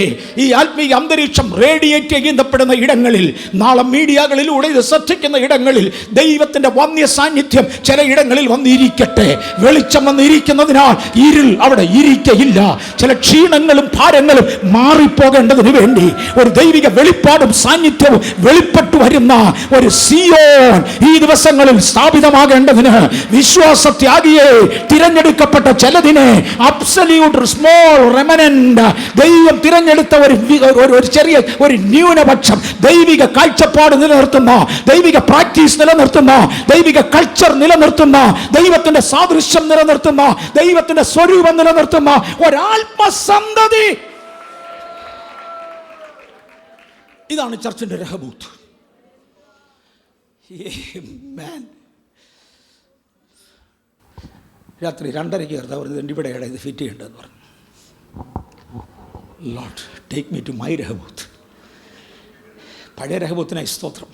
ഈ ആത്മീയ അന്തരീക്ഷം റേഡിയേറ്റ് ചെയ്യപ്പെടുന്ന ഇടങ്ങളിൽ, നാളെ മീഡിയകളിലൂടെ ഇത് ശ്രദ്ധിക്കുന്ന ഇടങ്ങളിൽ ദൈവത്തിൻ്റെ വന്യ സാന്നിധ്യം ചില ഇടങ്ങളിൽ വന്നിരിക്കട്ടെ. വെളിച്ചം വന്നിരിക്കുന്നതിനാൽ ഇരുൾ അവിടെ ഇരിക്കയില്ല. ചില ക്ഷീണങ്ങളും ഭാരങ്ങളും മാറിപ്പോകേണ്ടതിന് വേണ്ടി ഒരു ദൈവിക വെളിപ്പാടും സാന്നിധ്യവും വെളിപ്പെട്ടു വരുന്ന ഒരു സിയോൻ ഈ ദിവസങ്ങളിൽ സ്ഥാപിതമാകേണ്ടതിന് വിശ്വാസത്യാഗിയെ, തിരഞ്ഞെടുക്കപ്പെട്ട ചിലതിനെ, അബ്സല്യൂട്ട് സ്മോൾ റെമനന്റ്, ദൈവം തിരഞ്ഞെടുത്ത ഒരു ചെറിയ ഒരു ന്യൂനപക്ഷം, ദൈവിക കാഴ്ചപ്പാട് നിലനിർത്തുന്ന, ദൈവിക പ്രാക്ടീസ് നിലനിർത്തുന്ന, ദൈവിക കൾച്ചർ നിലനിർത്തുന്ന, ദൈവത്തിന്റെ സാദൃശ്യം നിലനിർത്തുന്ന, ദൈവത്തിന്റെ സ്വരൂപം നിലനിർത്തുന്ന ഒരാത്മസന്തതി. ഇതാണ് ചർച്ചിന്റെ രഹബൂത്ത്. രാത്രി 2:30 കർത്താവ് പറഞ്ഞത് ഇവിടെയാണ് ഇത് ഫിറ്റ് ചെയ്യേണ്ടതെന്ന് പറഞ്ഞു. Lord take me to my Rehoboth. പഴയ രഹബൂത്തിനായി സ്തോത്രം,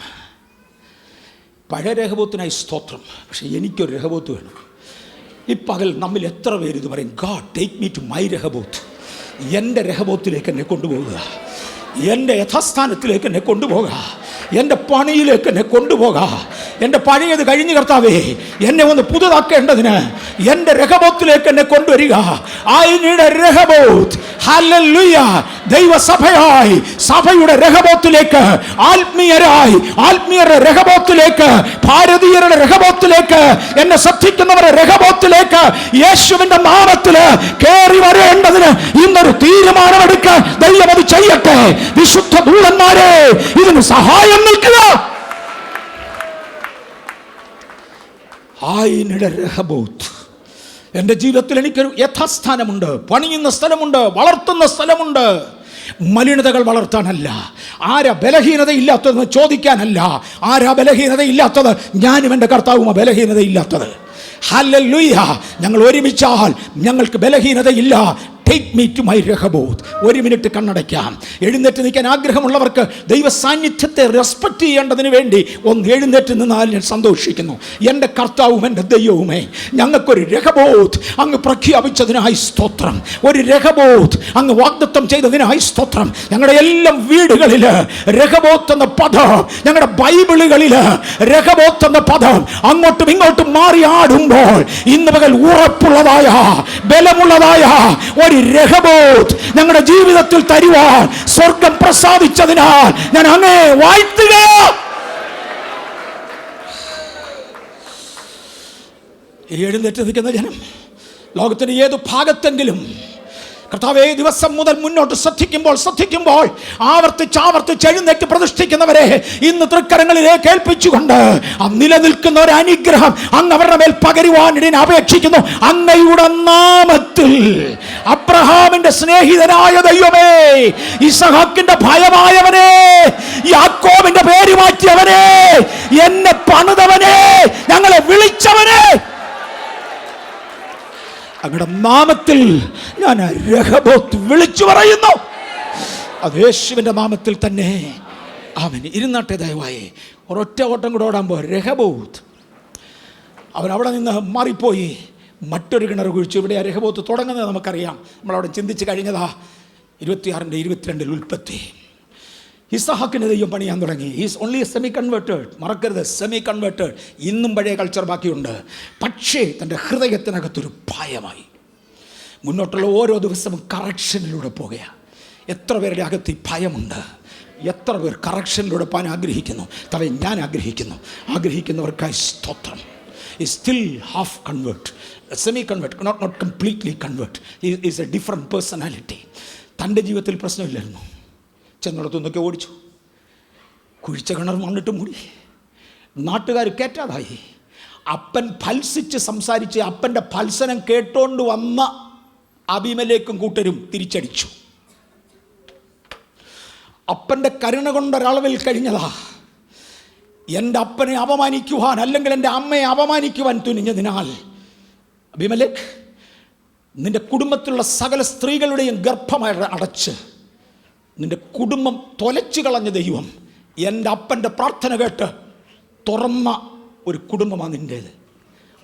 പഴയ രഹബൂത്തിനായി സ്തോത്രം. പക്ഷെ എനിക്കൊരു രഹബൂത്ത് വേണം. ഈ പകൽ നമ്മിൽ എത്ര പേര് ഇത് പറയും, God take me to my Rehoboth. എൻ്റെ രഹബൂത്തിലേക്ക് എന്നെ കൊണ്ടുപോകുക, എൻ്റെ യഥാസ്ഥാനത്തിലേക്ക് എന്നെ കൊണ്ടുപോകുക, എൻ്റെ പണിയിലേക്ക് എന്നെ കൊണ്ടുപോകുക. എൻ്റെ പഴയത് കഴിഞ്ഞ് കർത്താവേ, എന്നെ ഒന്ന് പുതുതാക്കേണ്ടതിന് എൻ്റെ രഹബോത്തിലേക്ക് എന്നെ കൊണ്ടുവരിക. I need a Rehoboth. ഹല്ലേലൂയ. ദൈവസഭയായി സഭയുടെ രഹബോത്തിലേക്ക്, ആത്മീയരുടെ രഹബോത്തിലേക്ക്, ഭാരതീയരുടെ രഹബോത്തിലേക്ക്, എന്നെ ശ്രദ്ധിക്കുന്നവരുടെ രഹബോത്തിലേക്ക് യേശുവിന്റെ നാമത്തില് കയറി വരേണ്ടതിന് ഇന്നൊരു തീരുമാനമെടുക്കാൻ ദൈവം അത് ചെയ്യട്ടെ. വിശുദ്ധ ദൂതന്മാരെ, ഇതിന് സഹായം നിൽക്കുക. എൻ്റെ ജീവിതത്തിൽ എനിക്കൊരു യഥാസ്ഥാനമുണ്ട്, പണിയുന്ന സ്ഥലമുണ്ട്, വളർത്തുന്ന സ്ഥലമുണ്ട്. മലിനതകൾ വളർത്താനല്ല, ആരാ ബലഹീനതയില്ലാത്തതെന്ന് ചോദിക്കാനല്ല, ആരാ ബലഹീനതയില്ലാത്തത്? ഞാനും എൻ്റെ കർത്താവും ബലഹീനതയില്ലാത്തത്. ഹല്ലേലൂയ. ഞങ്ങൾ ഒരുമിച്ചാൽ ഞങ്ങൾക്ക് ബലഹീനതയില്ല. Take me to my Rehoboth. ഒരു മിനിറ്റ് കണ്ണടയ്ക്കാം. എഴുന്നേറ്റ് നിൽക്കാൻ ആഗ്രഹമുള്ളവർക്ക് ദൈവ സാന്നിധ്യത്തെ റെസ്പെക്ട് ചെയ്യേണ്ടതിന് വേണ്ടി ഒന്ന് എഴുന്നേറ്റ് നിന്നാൽ ഞാൻ സന്തോഷിക്കുന്നു. എൻ്റെ കർത്താവും എൻ്റെ ദൈവവുമേ, ഞങ്ങൾക്കൊരു രഹബോത്ത് അങ്ങ് പ്രഖ്യാപിച്ചതിനായി സ്തോത്രം. ഒരു രഹബോത്ത് അങ്ങ് വാഗ്ദത്തം ചെയ്തതിനായി സ്തോത്രം. ഞങ്ങളുടെ എല്ലാം വീടുകളിൽ രഹബോത്ത് എന്ന പദം, ഞങ്ങളുടെ ബൈബിളുകളിൽ രഹബോത്ത് എന്ന പദം അങ്ങോട്ടും ഇങ്ങോട്ടും മാറി ആടുമ്പോൾ ഇന്ന് പകൽ ഉറപ്പുള്ളതായ, ബലമുള്ളതായ ഒരു രഹബോത്ത് ഞങ്ങളുടെ ജീവിതത്തിൽ തരുവാൻ സ്വർഗം പ്രസാദിച്ചതിനാൽ ഞാൻ അങ്ങേ വാഴ്ത്തുക. എഴുന്നേറ്റ് നിൽക്കുന്ന ജനം ലോകത്തിന്റെ ഏതു ഭാഗത്തെങ്കിലും കർത്താവേ, ദിവസം മുതൽ മുന്നോട്ട് ശ്രദ്ധിക്കുമ്പോൾ ആവർത്തിച്ച് എഴുന്നേറ്റ് പ്രതിഷ്ഠിക്കുന്നവരെ ഇന്ന് തൃക്കരങ്ങളിലേക്ക് ഏൽപ്പിച്ചുകൊണ്ട് ആ നിലനിൽക്കുന്ന ഒരു അനുഗ്രഹം അങ്ങ് അവരുടെ മേൽ പകരുവാൻ അപേക്ഷിക്കുന്നു. അങ്ങയുടെ നാമത്തിൽ അബ്രഹാമിന്റെ സ്നേഹിതനായ ദൈവമേ, ഇസഹാക്കിന്റെ ഭയമായവനെ, യാക്കോബിന്റെ പേര് മാറ്റിയവനെ, എന്നെ പണിതവനെ, ഞങ്ങളെ വിളിച്ചവനെ, അങ്ങയുടെ നാമത്തിൽ ഞാൻ രഹബോത്ത് വിളിച്ചു പറയുന്നു. അത് യേശുവിന്റെ നാമത്തിൽ തന്നെ. ആമേൻ. ഇരുന്നാട്ടെ ദയവായി. ഒരൊറ്റ ഓട്ടം കൂടെ ഓടാൻ രഹബോത്ത്. അവൻ അവിടെ നിന്ന് മാറിപ്പോയി മറ്റൊരു കിണർ കുഴിച്ചു. ഇവിടെ ആ രഹബോത്ത് തുടങ്ങുന്നത് നമുക്കറിയാം. നമ്മളവിടെ ചിന്തിച്ച് കഴിഞ്ഞതാ 26-22 ഉൽപ്പത്തി. ഇസഹാക്കിന് ദൈവം പണിയാൻ തുടങ്ങി. Is only A semi converted. മറക്കരുത്, സെമി കൺവേർട്ടഡ്. ഇന്നും പഴയ കൾച്ചർ ബാക്കിയുണ്ട്. പക്ഷേ തൻ്റെ ഹൃദയത്തിനകത്തൊരു ഭയമായി. മുന്നോട്ടുള്ള ഓരോ ദിവസവും കറക്ഷനിലൂടെ പോകുകയാണ്. എത്ര പേരുടെ അകത്ത് ഈ ഭയമുണ്ട്? എത്ര പേർ കറക്ഷനിലൂടെ പോകാൻ ആഗ്രഹിക്കുന്നു? തവേ ഞാൻ ആഗ്രഹിക്കുന്നവർക്കായി സ്തോത്രം. Is still half convert, semi convert, not completely convert. Is a different personality. തൻ്റെ ജീവിതത്തിൽ പ്രശ്നമില്ലായിരുന്നു. ചെന്നിടത്തുനിന്നൊക്കെ ഓടിച്ചു. കുഴിച്ച കിണർ മണ്ണിട്ട് മൂടി. നാട്ടുകാർ കയറ്റാതായി. അപ്പൻ ഫൽസിച്ച് സംസാരിച്ച് അപ്പൻ്റെ ഫൽസനം കേട്ടോണ്ട് വന്ന അബീമലേക്കും കൂട്ടരും തിരിച്ചടിച്ചു. അപ്പൻ്റെ കരുണ കൊണ്ടൊരളവിൽ കഴിഞ്ഞതാ. എൻ്റെ അപ്പനെ അപമാനിക്കുവാൻ, അല്ലെങ്കിൽ എൻ്റെ അമ്മയെ അപമാനിക്കുവാൻ തുനിഞ്ഞതിനാൽ അബീമലേക്ക്, നിൻ്റെ കുടുംബത്തിലുള്ള സകല സ്ത്രീകളുടെയും ഗർഭമായി അടച്ച് നിൻ്റെ കുടുംബം തൊലച്ചു കളഞ്ഞ ദൈവം എൻ്റെ അപ്പൻ്റെ പ്രാർത്ഥന കേട്ട് തുറന്ന ഒരു കുടുംബമാണ് നിൻ്റേത്.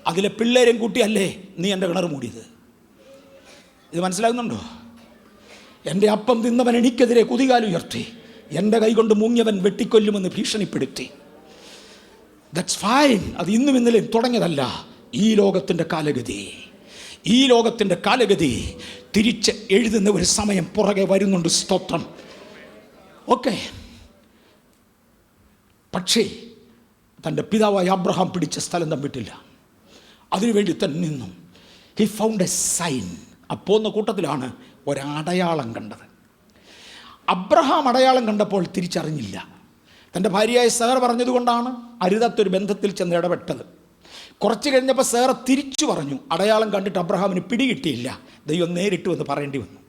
അതിലെ പിള്ളേരെയും കൂട്ടിയല്ലേ നീ എൻ്റെ കിണർ മൂടിയത്. ഇത് മനസ്സിലാകുന്നുണ്ടോ? എൻ്റെ അപ്പം തിന്നവൻ എനിക്കെതിരെ കുതികാലുയർത്തി, എൻ്റെ കൈകൊണ്ട് മുങ്ങിയവൻ വെട്ടിക്കൊല്ലുമെന്ന് ഭീഷണിപ്പെടുത്തി. That's fine. അത് ഇന്നും ഇന്നലെയും തുടങ്ങിയതല്ല. ഈ ലോകത്തിൻ്റെ കാലഗതി തിരിച്ച് എഴുതുന്ന ഒരു സമയം പുറകെ വരുന്നുണ്ട്. സ്തോത്രം. ഓക്കെ. പക്ഷേ തൻ്റെ പിതാവായ അബ്രഹാം പിടിച്ച സ്ഥലം തമ്മിട്ടില്ല. അതിനുവേണ്ടി തന്നെ നിന്നു. He found a sign. ആ പോകുന്ന കൂട്ടത്തിലാണ് ഒരടയാളം കണ്ടത്. അബ്രഹാം അടയാളം കണ്ടപ്പോൾ തിരിച്ചറിഞ്ഞില്ല. തൻ്റെ ഭാര്യയായ സേറ പറഞ്ഞതുകൊണ്ടാണ് അരുതാത്തൊരു ബന്ധത്തിൽ ചെന്ന് ഇടപെട്ടത്. കുറച്ച് കഴിഞ്ഞപ്പോൾ സേറ തിരിച്ചു പറഞ്ഞു. അടയാളം കണ്ടിട്ട് അബ്രഹാമിന് പിടികിട്ടിയില്ല. ദൈവം നേരിട്ട് വന്ന് പറയേണ്ടി വന്നു.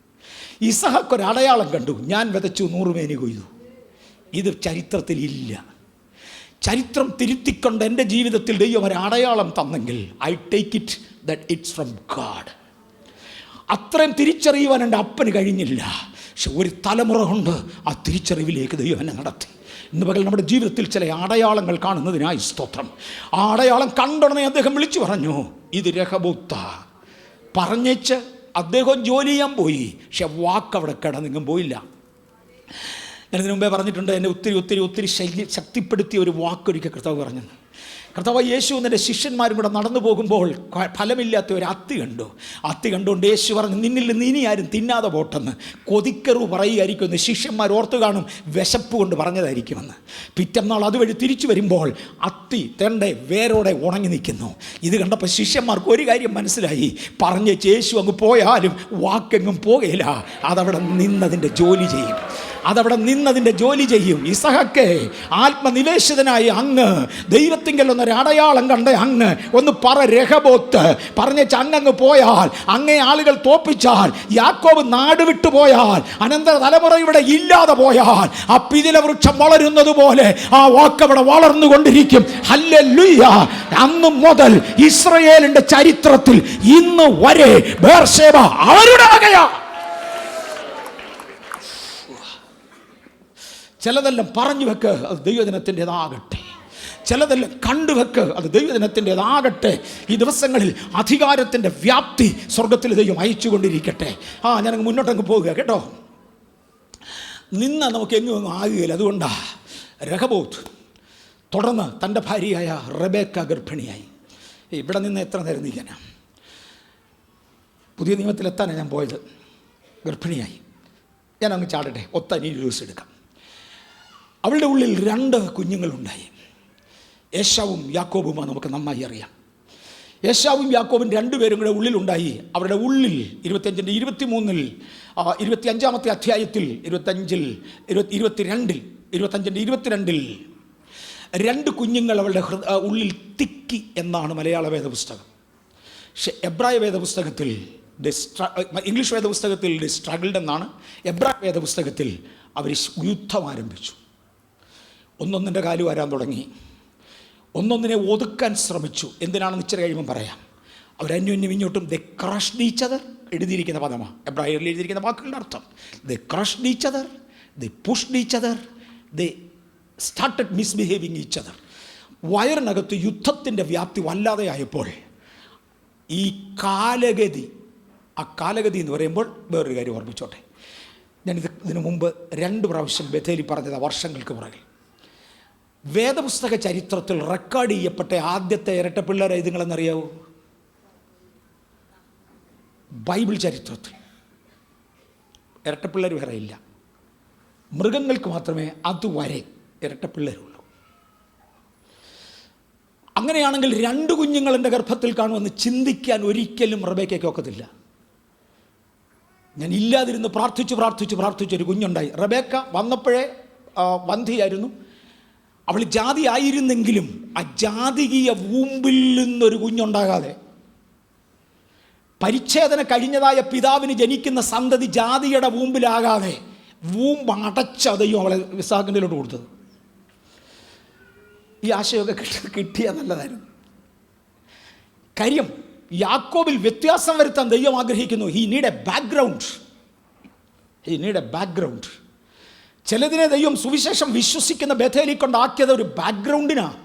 ഇസഹാക്ക് ഒരു അടയാളം കണ്ടു. ഞാൻ വിതച്ചു 100 മേനി കൊയ്തു. ഇത് ചരിത്രത്തിൽ ഇല്ല. ചരിത്രം തിരുത്തിക്കൊണ്ട് എൻ്റെ ജീവിതത്തിൽ ദൈവം ഒരു അടയാളം തന്നെങ്കിൽ I take it that it's from God. അത്രയും തിരിച്ചറിയുവാൻ എൻ്റെ അപ്പന് കഴിഞ്ഞില്ല. പക്ഷെ ഒരു തലമുറ കൊണ്ട് ആ തിരിച്ചറിവിലേക്ക് ദൈവം എന്നെ നടത്തി. ഇന്ന് പകൽ നമ്മുടെ ജീവിതത്തിൽ ചില അടയാളങ്ങൾ കാണുന്നതിനായി സ്തോത്രം. ആ അടയാളം കണ്ടുടനെ അദ്ദേഹം വിളിച്ചു പറഞ്ഞു, ഇത് രഹബോത്ത. പറഞ്ഞേച്ച് അദ്ദേഹം ജോലി ചെയ്യാൻ പോയി. പക്ഷെ വാക്കവിടെ കിടന്നെങ്കും പോയില്ല. ഞാനിതിനു മുമ്പേ പറഞ്ഞിട്ടുണ്ട്, എന്നെ ഒത്തിരി ശക്തിപ്പെടുത്തിയ ഒരു വാക്കൊരിക്കൽ കർത്താവ് പറഞ്ഞു. കർത്താവ് യേശു എന്നിൻ്റെ ശിഷ്യന്മാരും കൂടെ നടന്നു പോകുമ്പോൾ ഫലമില്ലാത്ത ഒരു അത്തി കണ്ടു. അത്തി കണ്ടുകൊണ്ട് യേശു പറഞ്ഞു, നിന്നിൽ നിന്ന് ഇനി ആരും തിന്നാതെ പോട്ടെന്ന്. കൊതിക്കറു പറയുമായിരിക്കുമെന്ന് ശിഷ്യന്മാർ ഓർത്തു കാണും, വിശപ്പ് കൊണ്ട് പറഞ്ഞതായിരിക്കുമെന്ന്. പിറ്റന്നാൾ അതുവഴി തിരിച്ചു വരുമ്പോൾ അത്തി തെണ്ടേ വേരോടെ ഉണങ്ങി നിൽക്കുന്നു. ഇത് കണ്ടപ്പോൾ ശിഷ്യന്മാർക്ക് ഒരു കാര്യം മനസ്സിലായി, പറഞ്ഞ് യേശു അങ്ങ് പോയാലും വാക്കെങ്ങും പോകുകയില്ല, അതവിടെ നിന്നതിൻ്റെ ജോലി ചെയ്യും, അതവിടെ നിന്നതിൻ്റെ ജോലി ചെയ്യും. ഇസഹാക്കേ, ആത്മനിവേശിതനായി അങ്ങ് ദൈവത്തിങ്കൽ ഒന്നൊരു അടയാളം കണ്ട് അങ്ങ് ഒന്ന് പറ രഹബോത്ത് പറഞ്ഞേച്ച് അങ്ങ് പോയാൽ, അങ്ങേ ആളുകൾ തോപ്പിച്ചാൽ, യാക്കോബ് നാട് വിട്ടു പോയാൽ, അനന്തര തലമുറ ഇവിടെ ഇല്ലാതെ പോയാൽ, ആ പിതില വൃക്ഷം വളരുന്നത് പോലെ ആ വാക്കവിടെ വളർന്നുകൊണ്ടിരിക്കും. ഹല്ലേലൂയ. അന്ന് മുതൽ ഇസ്രായേലിന്റെ ചരിത്രത്തിൽ ഇന്ന് വരെ ബേർശേബ അവരുടെ വകയാ. ചിലതെല്ലാം പറഞ്ഞു വെക്ക്, അത് ദൈവജനത്തിൻ്റെതാകട്ടെ. ചിലതെല്ലാം കണ്ടുവെക്ക്, അത് ദൈവജനത്തിൻ്റെതാകട്ടെ. ഈ ദിവസങ്ങളിൽ അധികാരത്തിൻ്റെ വ്യാപ്തി സ്വർഗത്തിൽ ദൈവം അയച്ചുകൊണ്ടിരിക്കട്ടെ. ഞാനങ്ങ് മുന്നോട്ടങ്ങ് പോകുക കേട്ടോ. നിന്ന് നമുക്ക് എങ്ങും ആകുകയില്ല. അതുകൊണ്ടാണ് രഹബോത്ത് തുടർന്ന് തൻ്റെ ഭാര്യയായ റെബേക്ക ഗർഭിണിയായി. ഇവിടെ നിന്ന് എത്ര നേരം നീക്കാനാ? പുതിയ നിയമത്തിലെത്താനാണ് ഞാൻ പോയത്. ഗർഭിണിയായി. ഞാൻ അങ്ങ് ചാടട്ടെ, ഒത്തനി ന്യൂസ് എടുക്കാം. അവളുടെ ഉള്ളിൽ 2 കുഞ്ഞുങ്ങളുണ്ടായി. ഏശാവും യാക്കോബുമാണ് നമുക്ക് നന്നായി അറിയാം. ഏശാവും യാക്കോബും 2 പേരും കൂടെ ഉള്ളിലുണ്ടായി. അവരുടെ ഉള്ളിൽ 25-ൻ്റെ 23-ൽ 25-ാമത്തെ അധ്യായത്തിൽ 25-ൻ്റെ 22-ൽ 2 കുഞ്ഞുങ്ങൾ അവളുടെ ഉള്ളിൽ തിക്കി എന്നാണ് മലയാള വേദപുസ്തകം. പക്ഷെ എബ്രായ വേദപുസ്തകത്തിൽ ഇംഗ്ലീഷ് വേദപുസ്തകത്തിൽ സ്ട്രഗിൾഡ് എന്നാണ്. എബ്രായ വേദപുസ്തകത്തിൽ അവർ യുദ്ധം ആരംഭിച്ചു. ഒന്നൊന്നിൻ്റെ കാല് വരാൻ തുടങ്ങി. ഒന്നൊന്നിനെ ഒതുക്കാൻ ശ്രമിച്ചു. എന്തിനാണെന്ന് ഇച്ചിരി കഴിയുമ്പം പറയാം. അവരന്യോന്യം ഇങ്ങോട്ടും ദേ ക്രഷ്ഡ് ഈച്ച് അതർ എഴുതിയിരിക്കുന്ന പദമാണ്. എബ്രായറിൽ എഴുതിയിരിക്കുന്ന വാക്കുകളുടെ അർത്ഥം they crushed each other, they pushed each other, they started misbehaving each other. വയറിനകത്ത് യുദ്ധത്തിൻ്റെ വ്യാപ്തി വല്ലാതെ ആയപ്പോൾ ഈ കാലഗതി, ആ കാലഗതി എന്ന് പറയുമ്പോൾ വേറൊരു കാര്യം ഓർമ്മിച്ചോട്ടെ. ഇതിനു മുമ്പ് 2 പ്രാവശ്യം ബഥേലി പറഞ്ഞത് വർഷങ്ങൾക്ക് പുറകിൽ. വേദപുസ്തക ചരിത്രത്തിൽ റെക്കോർഡ് ചെയ്യപ്പെട്ട ആദ്യത്തെ ഇരട്ട പിള്ളേരെ ഇതുങ്ങളെന്നറിയാവൂ? ബൈബിൾ ചരിത്രത്തിൽ ഇരട്ടപ്പിള്ളേർ വേറെ ഇല്ല. മൃഗങ്ങൾക്ക് മാത്രമേ അതുവരെ ഇരട്ടപ്പിള്ളേരുള്ളൂ. അങ്ങനെയാണെങ്കിൽ 2 കുഞ്ഞുങ്ങൾ എൻ്റെ ഗർഭത്തിൽ കാണുമെന്ന് ചിന്തിക്കാൻ ഒരിക്കലും റബേക്കയ്ക്ക് ഒക്കത്തില്ല. ഞാൻ ഇല്ലാതിരുന്ന് പ്രാർത്ഥിച്ചു ഒരു കുഞ്ഞുണ്ടായി. റബേക്ക വന്നപ്പോഴേ വന്ധിയായിരുന്നു. അവൾ ജാതി ആയിരുന്നെങ്കിലും ആ ജാതികീയ വൂമ്പിൽ നിന്നൊരു കുഞ്ഞുണ്ടാകാതെ, പരിച്ഛേദന കഴിഞ്ഞതായ പിതാവിന് ജനിക്കുന്ന സന്തതി ജാതിയുടെ വൂമ്പിലാകാതെ വൂമ്പ് അടച്ചതയും അവളെ ഇസ്ഹാക്കിൻ്റെലോട്ട് കൊടുത്തത്. ഈ ആശയമൊക്കെ കിട്ടിയാൽ നല്ലതായിരുന്നു. കാര്യം യാക്കോബിൽ വ്യത്യാസം വരുത്താൻ ദൈവം ആഗ്രഹിക്കുന്നു. He need a background. ചിലതിനെ ദൈവം സുവിശേഷം വിശ്വസിക്കുന്ന ബഥേലി കൊണ്ടാക്കിയത് ഒരു ബാക്ക്ഗ്രൗണ്ടിനാണ്.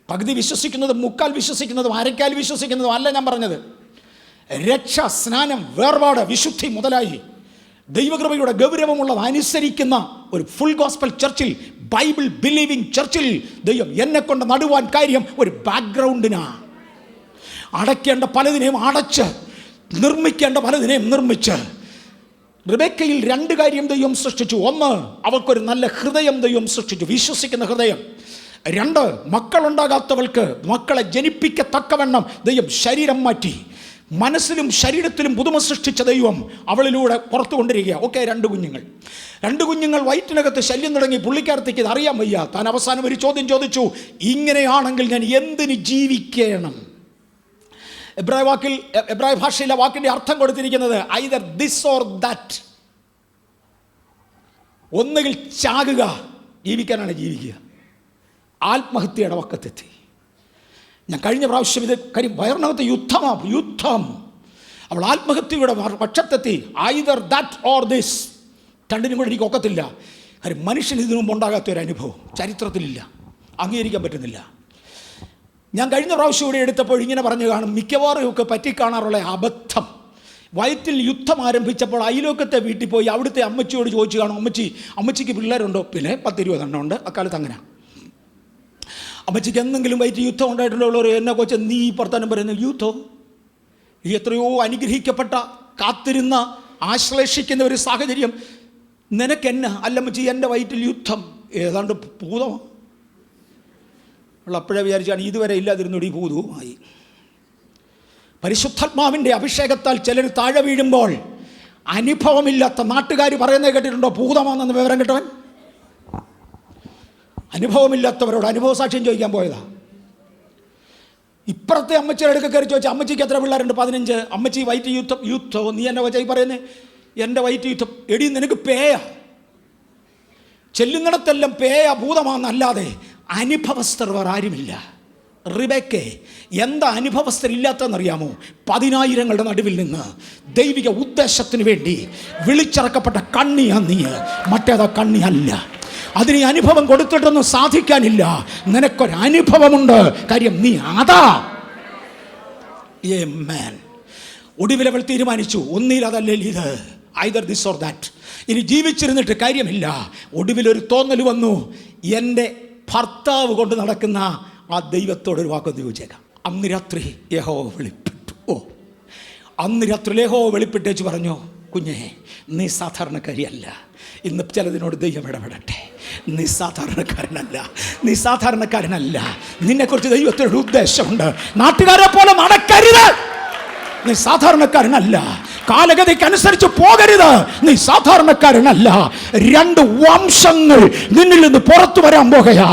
പകുതി വിശ്വസിക്കുന്നതും 3/4 വിശ്വസിക്കുന്നതും 1/4 വിശ്വസിക്കുന്നതും അല്ല ഞാൻ പറഞ്ഞത്. രക്ഷ, സ്നാനം, വേർപാട്, വിശുദ്ധി മുതലായി ദൈവകൃപയുടെ ഗൗരവമുള്ളത് അനുസരിക്കുന്ന ഒരു ഫുൾ ഗോസ്പൽ ചർച്ചിൽ, ബൈബിൾ ബിലീവിംഗ് ചർച്ചിൽ ദൈവം എന്നെ കൊണ്ട് നടുവാൻ കാര്യം ഒരു ബാക്ക്ഗ്രൗണ്ടിനാണ്. അടയ്ക്കേണ്ട പലതിനെയും അടച്ച്, നിർമ്മിക്കേണ്ട പലതിനെയും നിർമ്മിച്ച്. റിബേക്കയിൽ 2 കാര്യം ദൈവം സൃഷ്ടിച്ചു. 1, അവൾക്കൊരു നല്ല ഹൃദയം ദൈവം സൃഷ്ടിച്ചു, വിശ്വസിക്കുന്ന ഹൃദയം. 2, മക്കളുണ്ടാകാത്തവൾക്ക് മക്കളെ ജനിപ്പിക്കത്തക്കവണ്ണം ദൈവം ശരീരം മാറ്റി. മനസ്സിലും ശരീരത്തിലും പുതുമ സൃഷ്ടിച്ച ദൈവം അവളിലൂടെ പുറത്തു കൊണ്ടിരിക്കുക. 2 കുഞ്ഞുങ്ങൾ വയറ്റിനകത്ത് ശല്യം തുടങ്ങി. പുള്ളിക്കാരത്തേക്ക് ഇത് അറിയാൻ വയ്യ. താൻ അവസാനം ഒരു ചോദ്യം ചോദിച്ചു, ഇങ്ങനെയാണെങ്കിൽ ഞാൻ എന്തിന് ജീവിക്കണം? എബ്രായ ഭാഷയിലെ വാക്കിൻ്റെ അർത്ഥം കൊടുത്തിരിക്കുന്നത് ഐദർ ദിസ് ഓർ ദാറ്റ്. ഒന്നുകിൽ ചാകുക, ജീവിക്കാനാണ് ജീവിക്കുക. ആത്മഹത്യയുടെ വക്കത്തെത്തി. ഞാൻ കഴിഞ്ഞ പ്രാവശ്യം ഇത് കാര്യം വയറിനകത്ത് യുദ്ധം. അവൾ ആത്മഹത്യയുടെ പക്ഷത്തെത്തി. Either that or this. 2നും കൂടെ എനിക്ക് ഒക്കത്തില്ല. കാര്യം മനുഷ്യന് ഇതിനു മുമ്പ് ഉണ്ടാകാത്തൊരു അനുഭവം ചരിത്രത്തിലില്ല, അംഗീകരിക്കാൻ പറ്റുന്നില്ല. ഞാൻ കഴിഞ്ഞ പ്രാവശ്യം ഇവിടെ എടുത്തപ്പോൾ ഇങ്ങനെ പറഞ്ഞു കാണും, മിക്കവാറും ഒക്കെ പറ്റിക്കാണാറുള്ള അബദ്ധം. വയറ്റിൽ യുദ്ധം ആരംഭിച്ചപ്പോൾ അയലോക്കത്തെ വീട്ടിൽ പോയി അവിടുത്തെ അമ്മച്ചിയോട് ചോദിച്ചു കാണും, അമ്മച്ചിക്ക് പിള്ളേരുണ്ടോ? പിന്നെ 10-20 എണ്ണം ഉണ്ട്. അക്കാലത്ത് അങ്ങനെ. അമ്മച്ചിക്ക് എന്തെങ്കിലും വൈറ്റ് യുദ്ധം ഉണ്ടായിട്ടുള്ളവർ എന്നെ കൊച്ച് നീ വർത്താനം പറയുന്നത് യുദ്ധം? ഈ എത്രയോ അനുഗ്രഹിക്കപ്പെട്ട കാത്തിരുന്ന ആശ്ലേഷിക്കുന്ന ഒരു സാഹചര്യം നിനക്കെന്നെ അല്ലമ്മച്ചി എൻ്റെ വയറ്റിൽ യുദ്ധം ഏതാണ്ട് ഭൂതമാണ്. അപ്പോഴേ വിചാരിച്ചാണ് ഇതുവരെ ഇല്ലാതിരുന്നൊടി ഭൂതവുമായി. പരിശുദ്ധാത്മാവിൻ്റെ അഭിഷേകത്താൽ ചിലർ താഴെ വീഴുമ്പോൾ അനുഭവമില്ലാത്ത നാട്ടുകാർ പറയുന്നത് കേട്ടിട്ടുണ്ടോ? ഭൂതമാണെന്ന് വിവരം കിട്ടവൻ. അനുഭവമില്ലാത്തവരോട് അനുഭവ സാക്ഷ്യം ചോദിക്കാൻ പോയതാ. ഇപ്പുറത്തെ അമ്മച്ചിയുടെ അടുക്ക കയറി ചോദിച്ചാൽ അമ്മച്ചിക്ക് എത്ര പിള്ളേരുണ്ട്? 15. അമ്മച്ചി വൈറ്റ് യുദ്ധം നീ എന്നെ വെച്ചാൽ പറയുന്നത് എൻ്റെ വൈറ്റ് യുദ്ധം. എടി നിനക്ക് പേയ, ചെല്ലുന്നിടത്തെല്ലാം പേയ ഭൂതമാണെന്നല്ലാതെ അനുഭവസ്ഥർ വേറെ ആരുമില്ല. റിബേക്കെ എന്താ അനുഭവസ്ഥരില്ലാത്തതെന്നറിയാമോ? 10,000ങ്ങളുടെ നടുവിൽ നിന്ന് ദൈവിക ഉദ്ദേശത്തിന് വേണ്ടി വിളിച്ചിറക്കപ്പെട്ട കണ്ണിയാ നീ, മറ്റേതാ കണ്ണിയല്ല. അതിന് അനുഭവം കൊടുത്തിട്ടൊന്നും സാധിക്കാനില്ല. നിനക്കൊരനുഭവമുണ്ട്, കാര്യം നീ അതാ. ആമേൻ. ഒടുവിൽ അവൾ തീരുമാനിച്ചു, ഒന്നിൽ അതല്ലേ ഇത്, ഐദർ ദിസ് ഓർ ദാറ്റ്. ഇനി ജീവിച്ചിരുന്നിട്ട് കാര്യമില്ല. ഒടുവിലൊരു തോന്നൽ വന്നു, എൻ്റെ ഭർത്താവ് കൊണ്ട് നടക്കുന്ന ആ ദൈവത്തോടൊരു വാക്കൊന്ന് ചോദിച്ചേക്കാം. അന്ന് രാത്രി യഹോവ വെളിപ്പെട്ടു. അന്ന് രാത്രി യഹോവ വെളിപ്പെട്ടേച്ച് പറഞ്ഞു, കുഞ്ഞേ നീ സാധാരണക്കാരിയല്ല. ഇന്ന് ചിലതിനോട് ദൈവം ഇടപെടട്ടെ. നീ സാധാരണക്കാരനല്ല, നീ സാധാരണക്കാരനല്ല. നിന്നെക്കുറിച്ച് ദൈവത്തിനൊരു ഉദ്ദേശമുണ്ട്. നാട്ടുകാരെ പോലെ നടക്കരുത്. നീ സാധാരണക്കാരനല്ല. കാലഗതിക്കനുസരിച്ച് പോകരുത്. നീ സാധാരണക്കാരനല്ല. 2 വംശങ്ങൾ നിന്നിൽ നിന്ന് പുറത്തു വരാൻ പോകുകയാ.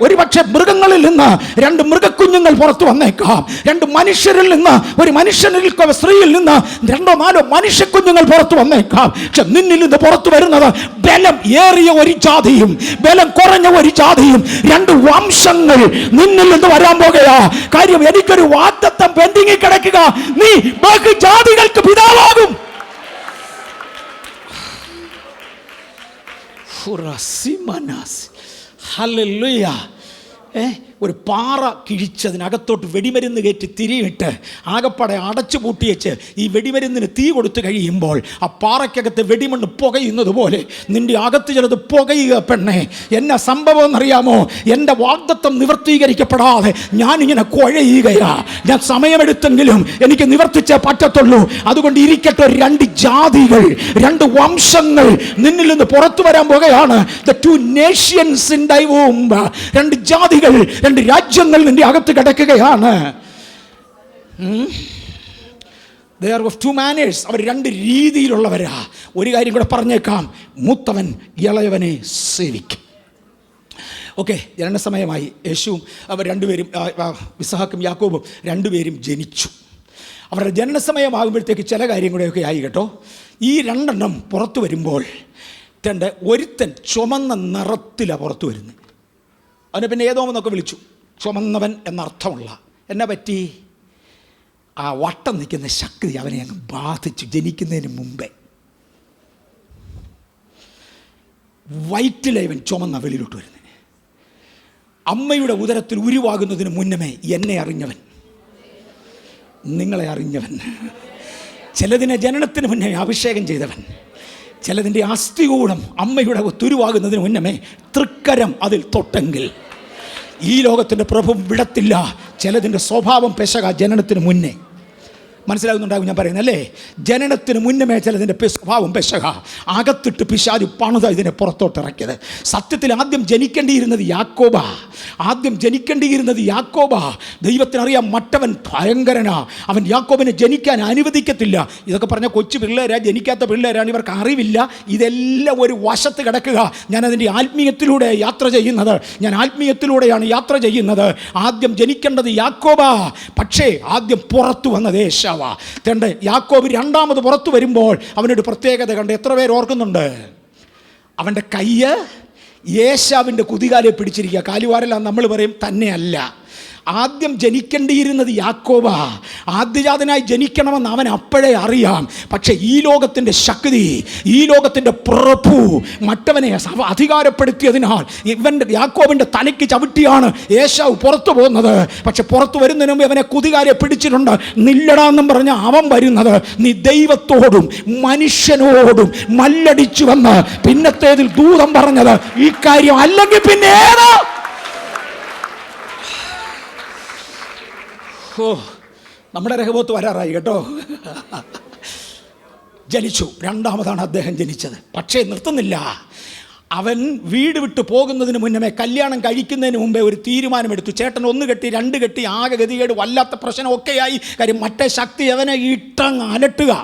ഒരുപക്ഷെ മൃഗങ്ങളിൽ നിന്ന് 2 മൃഗക്കുഞ്ഞുങ്ങൾ പുറത്തു വന്നേക്കാം. 2 മനുഷ്യരിൽ നിന്ന്, ഒരു മനുഷ്യനിൽ സ്ത്രീയിൽ നിന്ന് 2-4 മനുഷ്യക്കുഞ്ഞുങ്ങൾ പുറത്തു വന്നേക്കാം. പക്ഷെ നിന്നിൽ നിന്ന് പുറത്തു വരുന്നത് ബലം ഏറിയ ഒരു ജാതിയും ബലം കുറഞ്ഞ ഒരു ജാതിയും. 2 വംശങ്ങൾ നിന്നിൽ നിന്ന് വരാൻ പോകുകയാ. കാര്യം എനിക്കൊരു വാഗ്ദത്തം പെൻഡിങ്ങിൽ കിടക്കുക. നീ ബാക്കി ജാതികൾക്ക് പിതാവാകും. ഹല്ലേലൂയ. ഒരു പാറ കിഴിച്ചതിനകത്തോട്ട് വെടിമരുന്ന് കയറ്റി തിരിയിട്ട് ആകപ്പാടെ അടച്ചു പൂട്ടിയേച്ച് ഈ വെടിമരുന്നിന് തീ കൊടുത്തു കഴിയുമ്പോൾ ആ പാറയ്ക്കകത്ത് വെടിമണ്ണ് പുകയുന്നത് പോലെ നിൻ്റെ അകത്ത് ചിലത് പുകയുക. പെണ്ണെ, എന്നാ സംഭവം എന്നറിയാമോ? എൻ്റെ വാഗ്ദത്തം നിവർത്തീകരിക്കപ്പെടാതെ ഞാനിങ്ങനെ കുഴയുകയാ. ഞാൻ സമയമെടുത്തെങ്കിലും എനിക്ക് നിവർത്തിച്ചേ പറ്റത്തുള്ളൂ. അതുകൊണ്ട് ഇരിക്കട്ടെ, 2 ജാതികൾ, 2 വംശങ്ങൾ നിന്നിൽ നിന്ന് പുറത്തു വരാൻ പോകുകയാണ്. The 2 nations in thy womb. 2 ജാതികൾ, 2 രാജ്യങ്ങൾ നിന്റെ അകത്ത് കിടക്കുകയാണ്. They are of 2 manners. അവർ 2 രീതിയിലുള്ളവരാ. ഒരു കാര്യം കൂടെ പറഞ്ഞേക്കാം, മൂത്തവൻ ഇളയവനെ സേവിക്കും. ഓക്കെ, ജനന സമയമായി. യേശുവും അവർ 2 പേരും, ഇസ്ഹാക്കും യാക്കോബും 2 പേരും ജനിച്ചു. അവരുടെ ജനന സമയമാകുമ്പോഴത്തേക്ക് ചില കാര്യം കൂടെയൊക്കെ ആയി കേട്ടോ. ഈ 2 എണ്ണം പുറത്തു വരുമ്പോൾ ഒരുത്തൻ ചുമന്ന നിറത്തിലാണ് പുറത്തു വരുന്നത്. അവനെ പിന്നെ ഏതോമെന്നൊക്കെ വിളിച്ചു, ചുമന്നവൻ എന്നർത്ഥമുള്ള. എന്നെ പറ്റി ആ വട്ടം നിൽക്കുന്ന ശക്തി അവനെ അങ്ങ് ബാധിച്ചു. ജനിക്കുന്നതിന് മുമ്പേ വയറ്റിലെ ഇവൻ ചുമന്ന വെളിയിലോട്ട് വരുന്നത്. അമ്മയുടെ ഉദരത്തിൽ ഉരുവാകുന്നതിന് മുന്നമേ എന്നെ അറിഞ്ഞവൻ, നിങ്ങളെ അറിഞ്ഞവൻ, ചിലതിനെ ജനനത്തിന് മുന്നേ അഭിഷേകം ചെയ്തവൻ, ചിലതിൻ്റെ അസ്ഥികൂടം അമ്മയുടെ തുരുവാകുന്നതിന് മുന്നമേ തൃക്കരം അതിൽ തൊട്ടെങ്കിൽ ഈ ലോകത്തിൻ്റെ പ്രഭു വിടത്തില്ല. ചിലതിൻ്റെ സ്വഭാവം പെശക ജനനത്തിന് മുന്നേ. മനസ്സിലാകുന്നുണ്ടാകും ഞാൻ പറയുന്നത് അല്ലേ? ജനനത്തിന് മുന്നമേ ചിലതിൻ്റെ സ്വഭാവം പെശക. അകത്തിട്ട് പിശാച് പണിത ഇതിനെ പുറത്തോട്ട് ഇറക്കിയത്. സത്യത്തിൽ ആദ്യം ജനിക്കേണ്ടിയിരുന്നത് യാക്കോബാ. ദൈവത്തിനറിയാം, മറ്റവൻ ഭയങ്കരനാ. അവൻ യാക്കോബിനെ ജനിക്കാൻ അനുവദിക്കത്തില്ല. ഇതൊക്കെ പറഞ്ഞ കൊച്ചു പിള്ളേരാ, ജനിക്കാത്ത പിള്ളേരാണ്, ഇവർക്ക് അറിവില്ല. ഇതെല്ലാം ഒരു വശത്ത് കിടക്കുക. ഞാനതിൻ്റെ ആത്മീയത്തിലൂടെയാണ് യാത്ര ചെയ്യുന്നത്. ആദ്യം ജനിക്കേണ്ടത് യാക്കോബാ, പക്ഷേ ആദ്യം പുറത്തു വന്നത് ഏശാവ്. യാക്കോബ് 2ാമത് പുറത്തു വരുമ്പോൾ അവനൊരു പ്രത്യേകത കണ്ട് എത്ര പേര് ഓർക്കുന്നുണ്ട്? അവൻ്റെ കയ്യ് ഏശാവിൻ്റെ കുതികാലെ പിടിച്ചിരിക്കുക. കാലുവാരല്ല നമ്മൾ പറയും, തന്നെയല്ല. ആദ്യം ജനിക്കേണ്ടിയിരുന്നത് യാക്കോബാ. ആദ്യജാതനായി ജനിക്കണമെന്ന് അവൻ അപ്പോഴേ അറിയാം. പക്ഷെ ഈ ലോകത്തിൻ്റെ ശക്തി, ഈ ലോകത്തിൻ്റെ പ്രഭു മറ്റവനെ അധികാരപ്പെടുത്തിയതിനാൽ യാക്കോബിൻ്റെ തലയ്ക്ക് ചവിട്ടിയാണ് ഏശാവ് പുറത്തു പോകുന്നത്. പക്ഷെ പുറത്തു വരുന്നതിന് മുമ്പ് അവനെ കുതികാരെ പിടിച്ചിട്ടുണ്ട്. നില്ലടാന്നും പറഞ്ഞ അവൻ വരുന്നത് നീ ദൈവത്തോടും മനുഷ്യനോടും മല്ലടിച്ചു വന്ന് പിന്നത്തേതിൽ ദൂതം പറഞ്ഞത് ഈ കാര്യം അല്ലെങ്കിൽ പിന്നെ ഏതാ? ഓ, നമ്മുടെ രഹബോത്ത് വരാറായി കേട്ടോ. ജനിച്ചു, രണ്ടാമതാണ് അദ്ദേഹം ജനിച്ചത്. പക്ഷേ നിർത്തുന്നില്ല. അവൻ വീട് വിട്ട് പോകുന്നതിന് മുന്നമേ, കല്യാണം കഴിക്കുന്നതിന് മുമ്പേ ഒരു തീരുമാനമെടുത്തു. ചേട്ടൻ 1 കെട്ടി 2 കെട്ടി, ആകെ ഗതികേട്, വല്ലാത്ത പ്രശ്നമൊക്കെയായി. കാര്യം മറ്റേ ശക്തി അവനെ ഇട്ടങ്ങ് അലട്ടുക.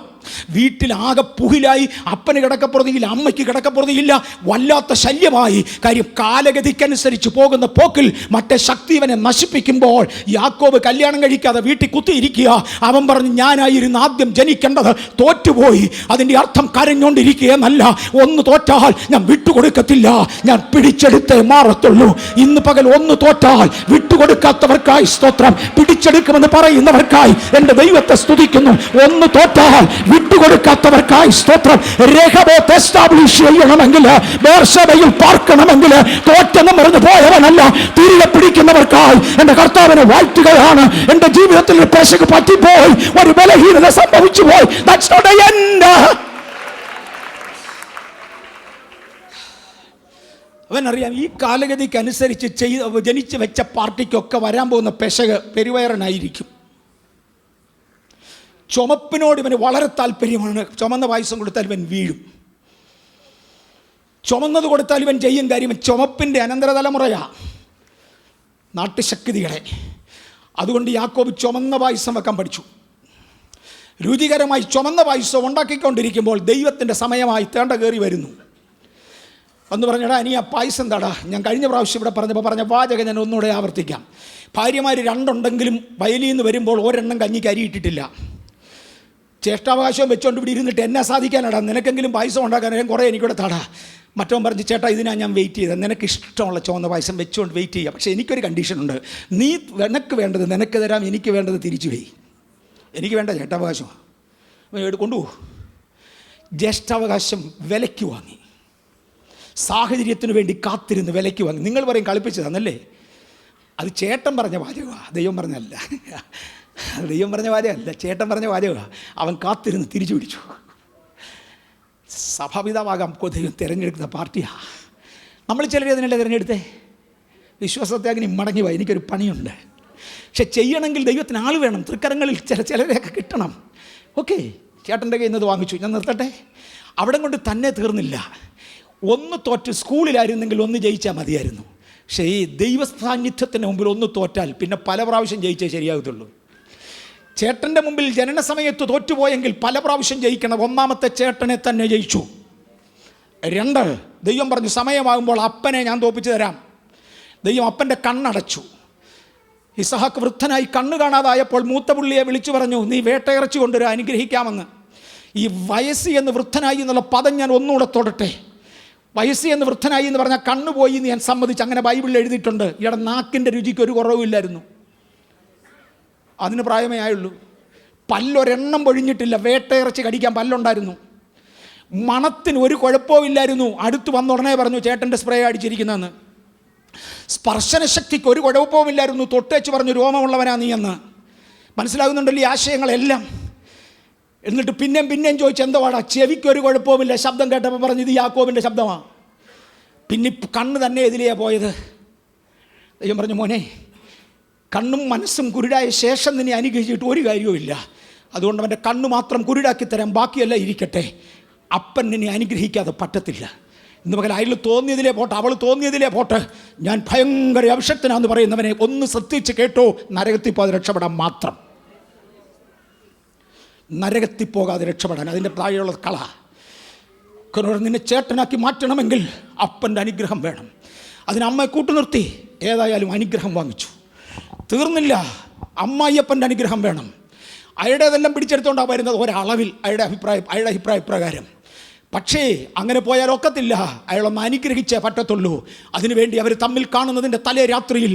വീട്ടിലാകെ പുകിലായി. അപ്പന് കിടക്കപ്പുറതിയില്ല, അമ്മയ്ക്ക് കിടക്കപ്പുറതിയില്ല, വല്ലാത്ത ശല്യമായി. കാര്യം കാലഗതിക്കനുസരിച്ച് പോകുന്ന പോക്കിൽ മറ്റേ ശക്തി ഇവനെ നശിപ്പിക്കുമ്പോൾ യാക്കോബ് കല്യാണം കഴിക്കാതെ വീട്ടിൽ കുത്തിയിരിക്കുക. അവൻ പറഞ്ഞു, ഞാനായിരുന്നു ആദ്യം ജനിക്കേണ്ടത്, തോറ്റുപോയി. അതിൻ്റെ അർത്ഥം കരഞ്ഞുകൊണ്ടിരിക്കുകയെന്നല്ല. ഒന്ന് തോറ്റാൽ ഞാൻ വിട്ടുകൊടുക്കത്തില്ല, ഞാൻ പിടിച്ചെടുത്തേ മാറത്തുള്ളൂ. ഇന്ന് പകൽ ഒന്ന് തോറ്റാൽ വിട്ടുകൊടുക്കാത്തവർക്കായി സ്തോത്രം, പിടിച്ചെടുക്കുമെന്ന് പറയുന്നവർക്കായി എൻ്റെ ദൈവത്തെ സ്തുതിക്കുന്നു. ഒന്ന് തോറ്റാൽ വിട്ടുകൊടുക്കാത്തവർക്കായി സ്തോത്രം. രഹബോത്ത് എസ്റ്റാബ്ലിഷ് ചെയ്യണമെങ്കിൽ, ബേർശബയിൽ പാർക്കണമെങ്കിൽ തോറ്റെന്ന് മറന്നു പോയവനല്ല, തിരികെ പിടിക്കുന്നവർക്കായി എൻ്റെ കർത്താവിനെ വാഴ്ത്തുകയാണ്. എൻ്റെ ജീവിതത്തിൽ ഒരു പെശക് പറ്റിപ്പോയി, ഒരു ബലഹീനത സംഭവിച്ചു പോയി. That's not the end. അവനറിയാം ഈ കാലഗതിക്ക് അനുസരിച്ച് ജനിച്ച് വെച്ച പാർട്ടിക്കൊക്കെ വരാൻ പോകുന്ന പെശക് പെരുവയറനായിരിക്കും. ചുമപ്പിനോട് ഇവന് വളരെ താല്പര്യമാണ്. ചുമന്ന പായസം കൊടുത്താൽ ഇവൻ വീഴും, ചുമന്നത് കൊടുത്താൽ ഇവൻ ചെയ്യും. കാര്യം ചുമപ്പിൻ്റെ അനന്തരതലമുറയാ നാട്ടുശക്തികളെ. അതുകൊണ്ട് യാക്കോബ് ചുമന്ന പായസം വെക്കാൻ പഠിച്ചു. രുചികരമായി ചുമന്ന പായസം ഉണ്ടാക്കിക്കൊണ്ടിരിക്കുമ്പോൾ ദൈവത്തിൻ്റെ സമയമായി തേണ്ട കയറി വരുന്നു. എന്ന് പറഞ്ഞടാ, ഇനി ആ പായസം എന്താടാ, ഞാൻ കഴിഞ്ഞ പ്രാവശ്യം ഇവിടെ പറഞ്ഞ വാചകം ഞാൻ ഒന്നുകൂടെ ആവർത്തിക്കാം. ഭാര്യമാർ 2 ഉണ്ടെങ്കിലും വയലിൽ നിന്ന് വരുമ്പോൾ ഒരെണ്ണം കഞ്ഞിക്ക് അരിയിട്ടിട്ടില്ല. ചേഷ്ടാവകാശം വെച്ചുകൊണ്ട് ഇവിടെ ഇരുന്നിട്ട് എന്നെ സാധിക്കാനടാ, നിനക്കെങ്കിലും പായസം ഉണ്ടാക്കാൻ കുറേ എനിക്കൂടെ താടാ. മറ്റവൻ പറഞ്ഞു, ചേട്ടാ ഇതിനാണ് ഞാൻ വെയിറ്റ് ചെയ്തത്, നിനക്ക് ഇഷ്ടമുള്ള ചുവന്ന പായസം വെച്ചുകൊണ്ട് വെയിറ്റ് ചെയ്യുക. പക്ഷേ എനിക്കൊരു കണ്ടീഷനുണ്ട്, നീ നിനക്ക് വേണ്ടത് നിനക്ക് തരാം, എനിക്ക് വേണ്ടത് തിരിച്ചു പോയി. എനിക്ക് വേണ്ട ചേഷ്ടാവകാശം കൊണ്ടുപോകും. ജ്യേഷ്ഠാവകാശം വിലയ്ക്ക് വാങ്ങി, സാഹചര്യത്തിന് വേണ്ടി കാത്തിരുന്ന് വിലയ്ക്ക് വാങ്ങി. നിങ്ങൾ പറയും കളിപ്പിച്ചതാണല്ലേ, അത് ചേട്ടൻ പറഞ്ഞ വാചകമാണ്, ദൈവം പറഞ്ഞല്ല. ദൈവം പറഞ്ഞ വാചകമല്ല, ചേട്ടൻ പറഞ്ഞ വാചകമാണ്. അവൻ കാത്തിരുന്ന് തിരിച്ചു പിടിച്ചു. സഭാപിതാവാകാം ദൈവം തിരഞ്ഞെടുക്കുന്ന പാർട്ടിയാണ്. നമ്മൾ ചിലർ അതിനല്ലേ തിരഞ്ഞെടുത്തേ? വിശ്വാസത്യാഗിനി മടങ്ങി പോയി, എനിക്കൊരു പണിയുണ്ട്. പക്ഷെ ചെയ്യണമെങ്കിൽ ദൈവത്തിന് ആൾ വേണം, തൃക്കരങ്ങളിൽ ചിലരെയൊക്കെ കിട്ടണം. ഓക്കെ, ചേട്ടൻ്റെ കയ്യിൽ നിന്ന് വാങ്ങിച്ചു, ഞാൻ നിർത്തട്ടെ. അവിടെ കൊണ്ട് തന്നെ തീർന്നില്ല. ഒന്ന് തോറ്റ് സ്കൂളിലായിരുന്നെങ്കിൽ ഒന്ന് ജയിച്ചാൽ മതിയായിരുന്നു. പക്ഷേ ഈ ദൈവ സാന്നിധ്യത്തിന് മുമ്പിൽ ഒന്ന് തോറ്റാൽ പിന്നെ പല പ്രാവശ്യം ജയിച്ചേ ശരിയാകത്തുള്ളൂ. ചേട്ടൻ്റെ മുമ്പിൽ ജനന സമയത്ത് തോറ്റുപോയെങ്കിൽ പല പ്രാവശ്യം ജയിക്കണം. ഒന്നാമത്തെ ചേട്ടനെ തന്നെ ജയിച്ചു. 2, ദൈവം പറഞ്ഞു സമയമാകുമ്പോൾ അപ്പനെ ഞാൻ തോപ്പിച്ചു തരാം. ദൈവം അപ്പൻ്റെ കണ്ണടച്ചു. ഇസഹാക്ക് വൃദ്ധനായി കണ്ണ് കാണാതായപ്പോൾ മൂത്ത പുള്ളിയെ വിളിച്ചു പറഞ്ഞു, നീ വേട്ടയിറച്ചി കൊണ്ടുവരാൻ അനുഗ്രഹിക്കാമെന്ന്. ഈ വയസ്സ് എന്ന് വൃദ്ധനായി എന്നുള്ള പദം ഞാൻ ഒന്നുകൂടെ തൊടട്ടെ. വയസ്സ് എന്ന് വൃദ്ധനായി എന്ന് പറഞ്ഞാൽ കണ്ണുപോയി എന്ന് ഞാൻ സമ്മതിച്ച്. അങ്ങനെ ബൈബിളിൽ എഴുതിയിട്ടുണ്ട്. ഇയാളുടെ നാക്കിൻ്റെ രുചിക്ക് ഒരു കുറവുമില്ലായിരുന്നു, അതിന് പ്രായമേ ആയുള്ളൂ. പല്ലൊരെണ്ണം പൊഴിഞ്ഞിട്ടില്ല, വേട്ടയിറച്ചി കടിക്കാൻ പല്ലുണ്ടായിരുന്നു. മണത്തിന് ഒരു കുഴപ്പമില്ലായിരുന്നു. അടുത്ത് വന്ന ഉടനെ പറഞ്ഞു, ചേട്ടൻ്റെ സ്പ്രേ അടിച്ചിരിക്കുന്നതെന്ന്. സ്പർശനശക്തിക്ക് ഒരു കുഴപ്പവുമില്ലായിരുന്നു. തൊട്ടേച്ച് പറഞ്ഞു, രോമമുള്ളവനാ നീ എന്ന്. മനസ്സിലാകുന്നുണ്ടല്ലോ ഈ ആശയങ്ങളെല്ലാം. എന്നിട്ട് പിന്നെയും ചോദിച്ചു, എന്തുവാടാ? ചെവിക്കൊരു കുഴപ്പവുമില്ല. ശബ്ദം കേട്ടപ്പോൾ പറഞ്ഞു, ഇത് യാക്കോബിൻ്റെ ശബ്ദമാണ്. പിന്നെ കണ്ണ് തന്നെ എതിലെയാണ് പോയത്. ദൈവം പറഞ്ഞു, മോനെ, കണ്ണും മനസ്സും കുരുടായ ശേഷം നിന്നെ അനുഗ്രഹിച്ചിട്ട് ഒരു കാര്യവുമില്ല. അതുകൊണ്ട് അവൻ്റെ കണ്ണ് മാത്രം കുരുടാക്കി തരാം, ബാക്കിയെല്ലാം ഇരിക്കട്ടെ. അപ്പൻ നിന്നെ അനുഗ്രഹിക്കാതെ പറ്റത്തില്ല. ഇന്ന് പകൽ അയാൾ തോന്നിയതിലേ പോട്ടെ, അവൾ തോന്നിയതിലേ പോട്ടെ, ഞാൻ ഭയങ്കര അഭിഷക്തനാന്ന് പറയുന്നവനെ ഒന്ന് ശ്രദ്ധിച്ച് കേട്ടോ. നരകത്തിൽ പോകാതെ രക്ഷപ്പെടാൻ മാത്രം, നരകത്തിൽ പോകാതെ രക്ഷപ്പെടാൻ. അതിൻ്റെ താഴെയുള്ള കള നിന്നെ ചേട്ടനാക്കി മാറ്റണമെങ്കിൽ അപ്പൻ്റെ അനുഗ്രഹം വേണം. അതിന് അമ്മയെ കൂട്ടുനിർത്തി ഏതായാലും അനുഗ്രഹം വാങ്ങിച്ചു. തീർന്നില്ല, അമ്മായിയപ്പൻ്റെ അനുഗ്രഹം വേണം. അയാളുടേതെല്ലാം പിടിച്ചെടുത്തോണ്ടാണ് വരുന്നത് ഒരളവിൽ, അയാളുടെ അഭിപ്രായ പ്രകാരം. പക്ഷേ അങ്ങനെ പോയാൽ ഒക്കത്തില്ല. അയാളൊന്ന് അനുഗ്രഹിച്ചേ പറ്റത്തുള്ളൂ. അതിനുവേണ്ടി അവർ തമ്മിൽ കാണുന്നതിൻ്റെ തലേ രാത്രിയിൽ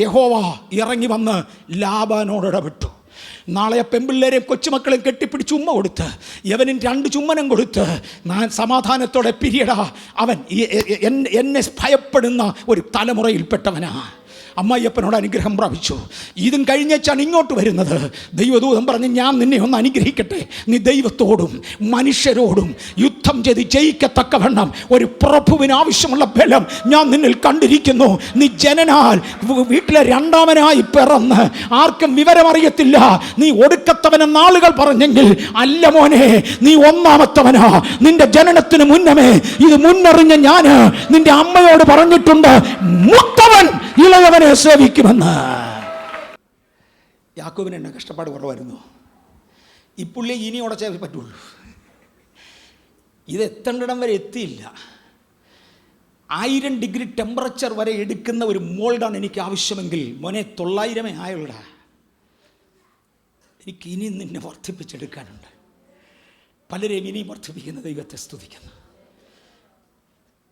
യഹോവ ഇറങ്ങി വന്ന് ലാബാനോട് ഇടപെട്ടു. നാളെ പെമ്പിള്ളേരെയും കൊച്ചുമക്കളെയും കെട്ടിപ്പിടിച്ച് ഉമ്മ കൊടുത്ത്, യവനും 2 ചുമ്മനം കൊടുത്ത്, ഞാൻ സമാധാനത്തോടെ പിരിയടാ. അവൻ എന്നെ ഭയപ്പെടുന്ന ഒരു തലമുറയിൽപ്പെട്ടവനാ. അമ്മായിയപ്പനോട് അനുഗ്രഹം പ്രാപിച്ചു. ഇതും കഴിഞ്ഞാണ് ഇങ്ങോട്ട് വരുന്നത്. ദൈവദൂതൻ പറഞ്ഞ്, ഞാൻ നിന്നെ ഒന്ന് അനുഗ്രഹിക്കട്ടെ. നീ ദൈവത്തോടും മനുഷ്യരോടും യുദ്ധം ചെയ്ത് ജയിക്കത്തക്കവണ്ണം ഒരു പ്രഭുവിന് ആവശ്യമുള്ള ബലം ഞാൻ നിന്നിൽ കണ്ടിരിക്കുന്നു. നീ ജനനാൽ വീട്ടിലെ രണ്ടാമനായി പിറന്ന് ആർക്കും വിവരമറിയത്തില്ല, നീ ഒടുക്കത്തവനെന്ന് ആളുകൾ പറഞ്ഞെങ്കിൽ അല്ല മോനെ, നീ ഒന്നാമത്തവനാ. നിന്റെ ജനനത്തിന് മുന്നമേ ഇത് മുന്നറിഞ്ഞ ഞാൻ നിന്റെ അമ്മയോട് പറഞ്ഞിട്ടുണ്ട്, മൂത്തവൻ ഇളയവനെ സേവിക്കുമെന്ന്. യാക്കോബിന് എന്നെ കഷ്ടപ്പാട് കുറവായിരുന്നു. ഈ പുള്ളി ഇനി ഉടച്ചേ പറ്റുള്ളൂ. ഇത് എത്തേണ്ടിടം വരെ എത്തിയില്ല. 1000 ഡിഗ്രി ടെമ്പറേച്ചർ വരെ എടുക്കുന്ന ഒരു മോൾഡാണ് എനിക്ക് ആവശ്യമെങ്കിൽ മോനെ 900 ആയുള്ളടാ. എനിക്ക് ഇനി നിന്നെ വർദ്ധിപ്പിച്ചെടുക്കാനുണ്ട്. പലരെയും ഇനിയും വർദ്ധിപ്പിക്കുന്ന ദൈവത്തെ സ്തുതിക്കുന്നു.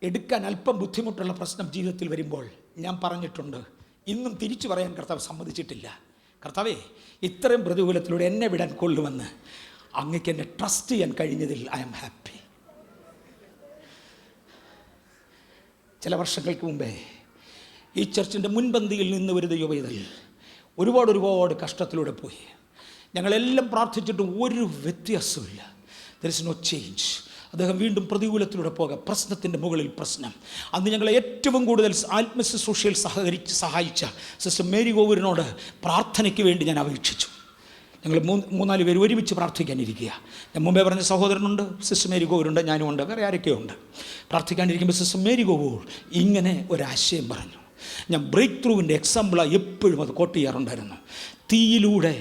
എടുക്കാൻ അല്പം ബുദ്ധിമുട്ടുള്ള പ്രശ്നം ജീവിതത്തിൽ വരുമ്പോൾ ഞാൻ പറഞ്ഞിട്ടുണ്ട്, ഇന്നും തിരിച്ചു പറയാൻ കർത്താവ് സമ്മതിച്ചിട്ടില്ല. കർത്താവേ, ഇത്രയും പ്രതികൂലത്തിലൂടെ എന്നെ വിടാൻ കൊള്ളുമെന്ന് അങ്ങക്ക് എന്നെ ട്രസ്റ്റ് ചെയ്യാൻ കഴിഞ്ഞതിൽ ഐ ആം ഹാപ്പി. ചില വർഷങ്ങൾക്ക് മുമ്പേ ഈ ചർച്ചിൻ്റെ മുൻപന്തിയിൽ നിന്ന് ഒരു ദൈവവേദൽ ഒരുപാട് കഷ്ടത്തിലൂടെ പോയി. ഞങ്ങളെല്ലാം പ്രാർത്ഥിച്ചിട്ടും ഒരു വ്യത്യാസമില്ല. There is no change. അദ്ദേഹം വീണ്ടും പ്രതികൂലത്തിലൂടെ പോകാം, പ്രശ്നത്തിൻ്റെ മുകളിൽ പ്രശ്നം. അന്ന് ഞങ്ങളെ ഏറ്റവും കൂടുതൽ ആത്മശുശ്രൂഷയിൽ സഹായിച്ച സിസ്റ്റർ മേരി ഗോവൂരിനോട് പ്രാർത്ഥനയ്ക്ക് വേണ്ടി ഞാൻ അപേക്ഷിച്ചു. ഞങ്ങൾ 3-4 പേര് ഒരുമിച്ച് പ്രാർത്ഥിക്കാനിരിക്കുക. ഞാൻ മുമ്പേ പറഞ്ഞ സഹോദരനുണ്ട്, സിസ്റ്റർ മേരി ഗോവൂരുണ്ട്, ഞാനുമുണ്ട്, വേറെ ആരൊക്കെയുണ്ട്. പ്രാർത്ഥിക്കാനിരിക്കുമ്പോൾ സിസ്റ്റർ മേരി ഗോവൂർ ഇങ്ങനെ ഒരാശയം പറഞ്ഞു. ഞാൻ ബ്രേക്ക് ത്രൂവിൻ്റെ എക്സാമ്പിളായി എപ്പോഴും അത് കോട്ട് ചെയ്യാറുണ്ടായിരുന്നു. തീയിലൂടെ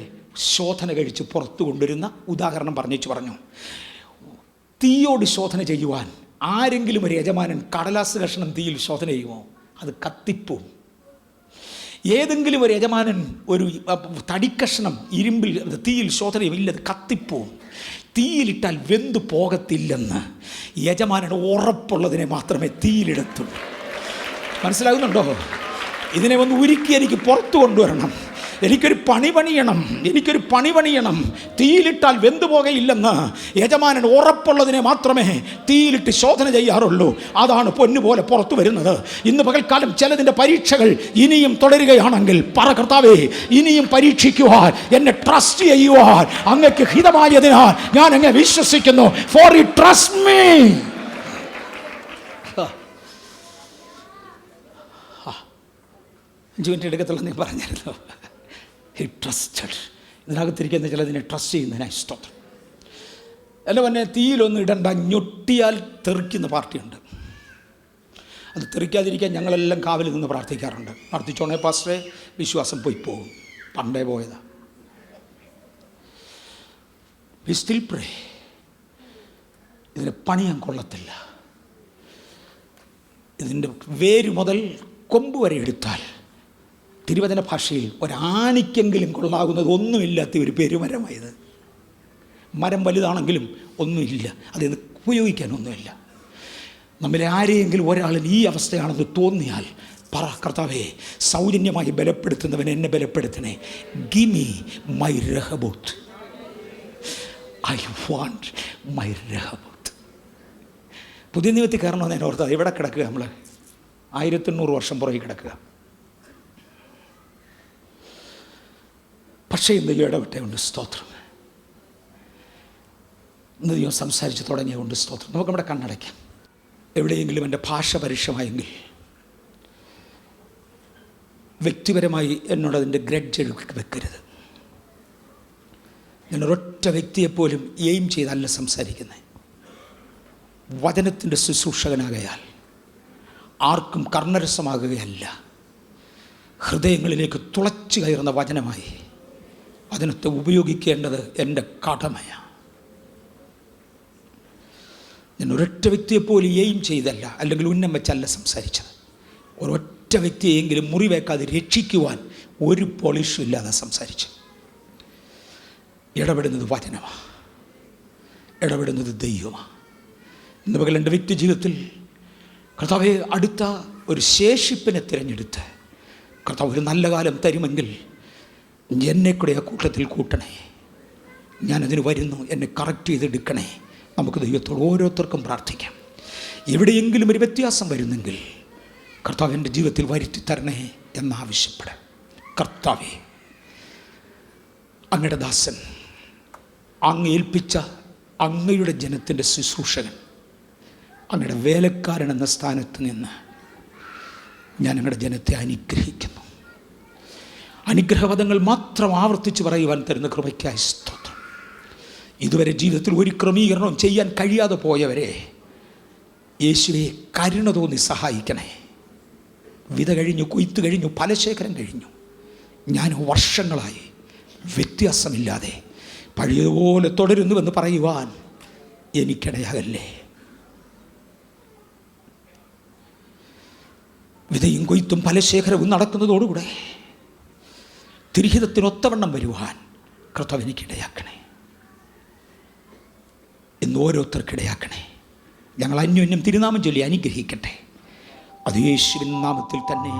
ശോധന കഴിച്ച് പുറത്തു കൊണ്ടുവരുന്ന ഉദാഹരണം പറഞ്ഞു. തീയോട് ശോധന ചെയ്യുവാൻ ആരെങ്കിലും ഒരു യജമാനൻ കടലാസ് കഷ്ണം തീയിൽ ശോധന ചെയ്യുമോ? അത് കത്തിപ്പോവും. ഏതെങ്കിലും ഒരു യജമാനൻ ഒരു തടിക്കഷ്ണം ഇരുമ്പിൽ തീയിൽ ശോധന ചെയ്യില്ല, അത് കത്തിപ്പോവും. തീയിലിട്ടാൽ വെന്തു പോകത്തില്ലെന്ന് യജമാനന് ഉറപ്പുള്ളതിനെ മാത്രമേ തീയിലിടത്തുള്ളൂ. മനസ്സിലാകുന്നുണ്ടോ? ഇതിനെ ഒന്ന് ഉരുക്കി എനിക്ക് പുറത്തു കൊണ്ടുവരണം, എനിക്കൊരു പണി പണിയണം. തീയിലിട്ടാൽ വെന്തുപോകയില്ലെന്ന് യജമാനൻ ഉറപ്പുള്ളതിനെ മാത്രമേ തീയിലിട്ട് ശോധന ചെയ്യാറുള്ളൂ. അതാണ് പൊന്നുപോലെ പുറത്തു വരുന്നത്. ഇന്ന് പകൽക്കാലം ചിലതിൻ്റെ പരീക്ഷകൾ ഇനിയും തുടരുകയാണെങ്കിൽ പറ, കർത്താവേ, ഇനിയും പരീക്ഷിക്കുവാൻ, എന്നെ ട്രസ്റ്റ് ചെയ്യുവാൻ അങ്ങക്ക് ഹിതമായതിനാൽ ഞാൻ അങ്ങ് വിശ്വസിക്കുന്നു. For you trust me. 5 minute എടുക്കത്തുള്ള നീ പറഞ്ഞിരുന്നു. He trusted. ഇതിനകത്തിരിക്കുന്ന ചിലതിനെ ട്രസ്റ്റ് ചെയ്യുന്നതിനായി സ്തോത്രം. അല്ല പിന്നെ തീയിലൊന്നും ഇടണ്ട, ഞൊട്ടിയാൽ തെറിക്കുന്ന പാർട്ടിയുണ്ട്. അത് തെറിക്കാതിരിക്കാൻ ഞങ്ങളെല്ലാം കാവിൽ നിന്ന് പ്രാർത്ഥിക്കാറുണ്ട്. പ്രാർത്ഥിച്ചോണേ പാസ്റ്ററെ, വിശ്വാസം പോയി പോകും, പണ്ടേ പോയതാ. വി സ്റ്റിൽ പ്രേ. ഇതിനെ പണിയാൻ കൊള്ളത്തില്ല. ഇതിൻ്റെ വേര് മുതൽ കൊമ്പ് വരെ എടുത്താൽ തിരുവചന ഭാഷയിൽ ഒരാണിക്കെങ്കിലും കൊള്ളാകുന്നത് ഒന്നുമില്ലാത്ത ഒരു പെരുമരമായത്. മരം വലുതാണെങ്കിലും ഒന്നുമില്ല, അതിന് ഉപയോഗിക്കാനൊന്നുമില്ല. നമ്മിലെ ആരെയെങ്കിലും ഒരാളിന് ഈ അവസ്ഥയാണെന്ന് തോന്നിയാൽ പറ, കർത്താവേ, സൗജന്യമായി ബലപ്പെടുത്തുന്നവൻ എന്നെ ബലപ്പെടുത്തണേ. Give me my Rehoboth. I want my Rehoboth. പുതിയ നിയമത്തിൽ കയറണമെന്ന് ഞാൻ ഓർത്തത്. എവിടെ കിടക്കുക? നമ്മൾ 1800 വർഷം പുറകെ കിടക്കുക. പക്ഷേ ഇന്ന് ഇടവിട്ടയുണ്ട്, സ്തോത്രം. ഇന്ന് ദൈവം സംസാരിച്ച് തുടങ്ങിയുകൊണ്ട് സ്തോത്രം. നമുക്ക് നമ്മുടെ കണ്ണടയ്ക്കാം. എവിടെയെങ്കിലും എൻ്റെ ഭാഷ പരുഷമായെങ്കിൽ വ്യക്തിപരമായി എന്നോട് അതിൻ്റെ ഗ്രഡ്ജ് വെക്കരുത്. ഞാൻ ഒരൊറ്റ വ്യക്തിയെപ്പോലും എയിം ചെയ്തല്ല സംസാരിക്കുന്നത്. വചനത്തിൻ്റെ ശുശ്രൂഷകനാകയാൽ ആർക്കും കർണരസമാകുകയല്ല, ഹൃദയങ്ങളിലേക്ക് തുളച്ചു കയറുന്ന വചനമായി വചനത്തെ ഉപയോഗിക്കേണ്ടത് എൻ്റെ കടമയാണ്. ഞാൻ ഒരൊറ്റ വ്യക്തിയെപ്പോലും എയിം ചെയ്തല്ല, അല്ലെങ്കിൽ ഉന്നം വെച്ചല്ല സംസാരിച്ചത്. ഒരൊറ്റ വ്യക്തിയെങ്കിലും മുറിവേക്കാതെ രക്ഷിക്കുവാൻ ഒരു പോളിഷും ഇല്ലാതെ സംസാരിച്ചു. ഇടപെടുന്നത് വചനമാണ്, ഇടപെടുന്നത് ദൈവമാണ്. ഇന്ന് പകൽ എൻ്റെ വ്യക്തി ജീവിതത്തിൽ കർത്താവെ, അടുത്ത ഒരു ശേഷിപ്പിനെ തിരഞ്ഞെടുത്ത് കർത്താവ് ഒരു നല്ല കാലം തരുമെങ്കിൽ എന്നെ കൂടെ ആ കൂട്ടത്തിൽ കൂട്ടണേ. ഞാനതിന് വരുന്നു, എന്നെ കറക്റ്റ് ചെയ്തെടുക്കണേ. നമുക്ക് ദൈവത്തോട് ഓരോരുത്തർക്കും പ്രാർത്ഥിക്കാം. എവിടെയെങ്കിലും ഒരു വ്യത്യാസം വരുന്നെങ്കിൽ കർത്താവ് എൻ്റെ ജീവിതത്തിൽ വരുത്തി തരണേ എന്നാവശ്യപ്പെടാം. കർത്താവേ, അങ്ങയുടെ ദാസൻ, അങ്ങ് ഏൽപ്പിച്ച അങ്ങയുടെ ജനത്തിൻ്റെ ശുശ്രൂഷകൻ, അങ്ങയുടെ വേലക്കാരൻ എന്ന സ്ഥാനത്ത് നിന്ന് ഞാൻ അങ്ങയുടെ ജനത്തെ അനുഗ്രഹിക്കുന്നു. അനുഗ്രഹപദങ്ങൾ മാത്രം ആവർത്തിച്ച് പറയുവാൻ തരുന്ന കൃപയ്ക്കായി സ്തോത്രം. ഇതുവരെ ജീവിതത്തിൽ ഒരു ക്രമീകരണവും ചെയ്യാൻ കഴിയാതെ പോയവരെ യേശുവെ കരുണ തോന്നി സഹായിക്കണേ. വിത കഴിഞ്ഞു, കൊയ്ത്ത് കഴിഞ്ഞു, ഫലശേഖരം കഴിഞ്ഞു. ഞാൻ വർഷങ്ങളായി വ്യത്യാസമില്ലാതെ പഴയതുപോലെ തുടരുന്നുവെന്ന് പറയുവാൻ എനിക്കിടയാകല്ലേ. വിതയും കൊയ്ത്തും ഫലശേഖരവും നടക്കുന്നതോടുകൂടെ തിരിഹിതത്തിനൊത്തവണ്ണം വരുവാൻ കർത്താവ് എനിക്കിടയാക്കണേ. ഇന്ന് ഓരോരുത്തർക്കിടയാക്കണേ. ഞങ്ങൾ അന്യോന്യം തിരുനാമം ചൊല്ലി അനുഗ്രഹിക്കട്ടെ. അത് യേശുവിൻ നാമത്തിൽ തന്നെ.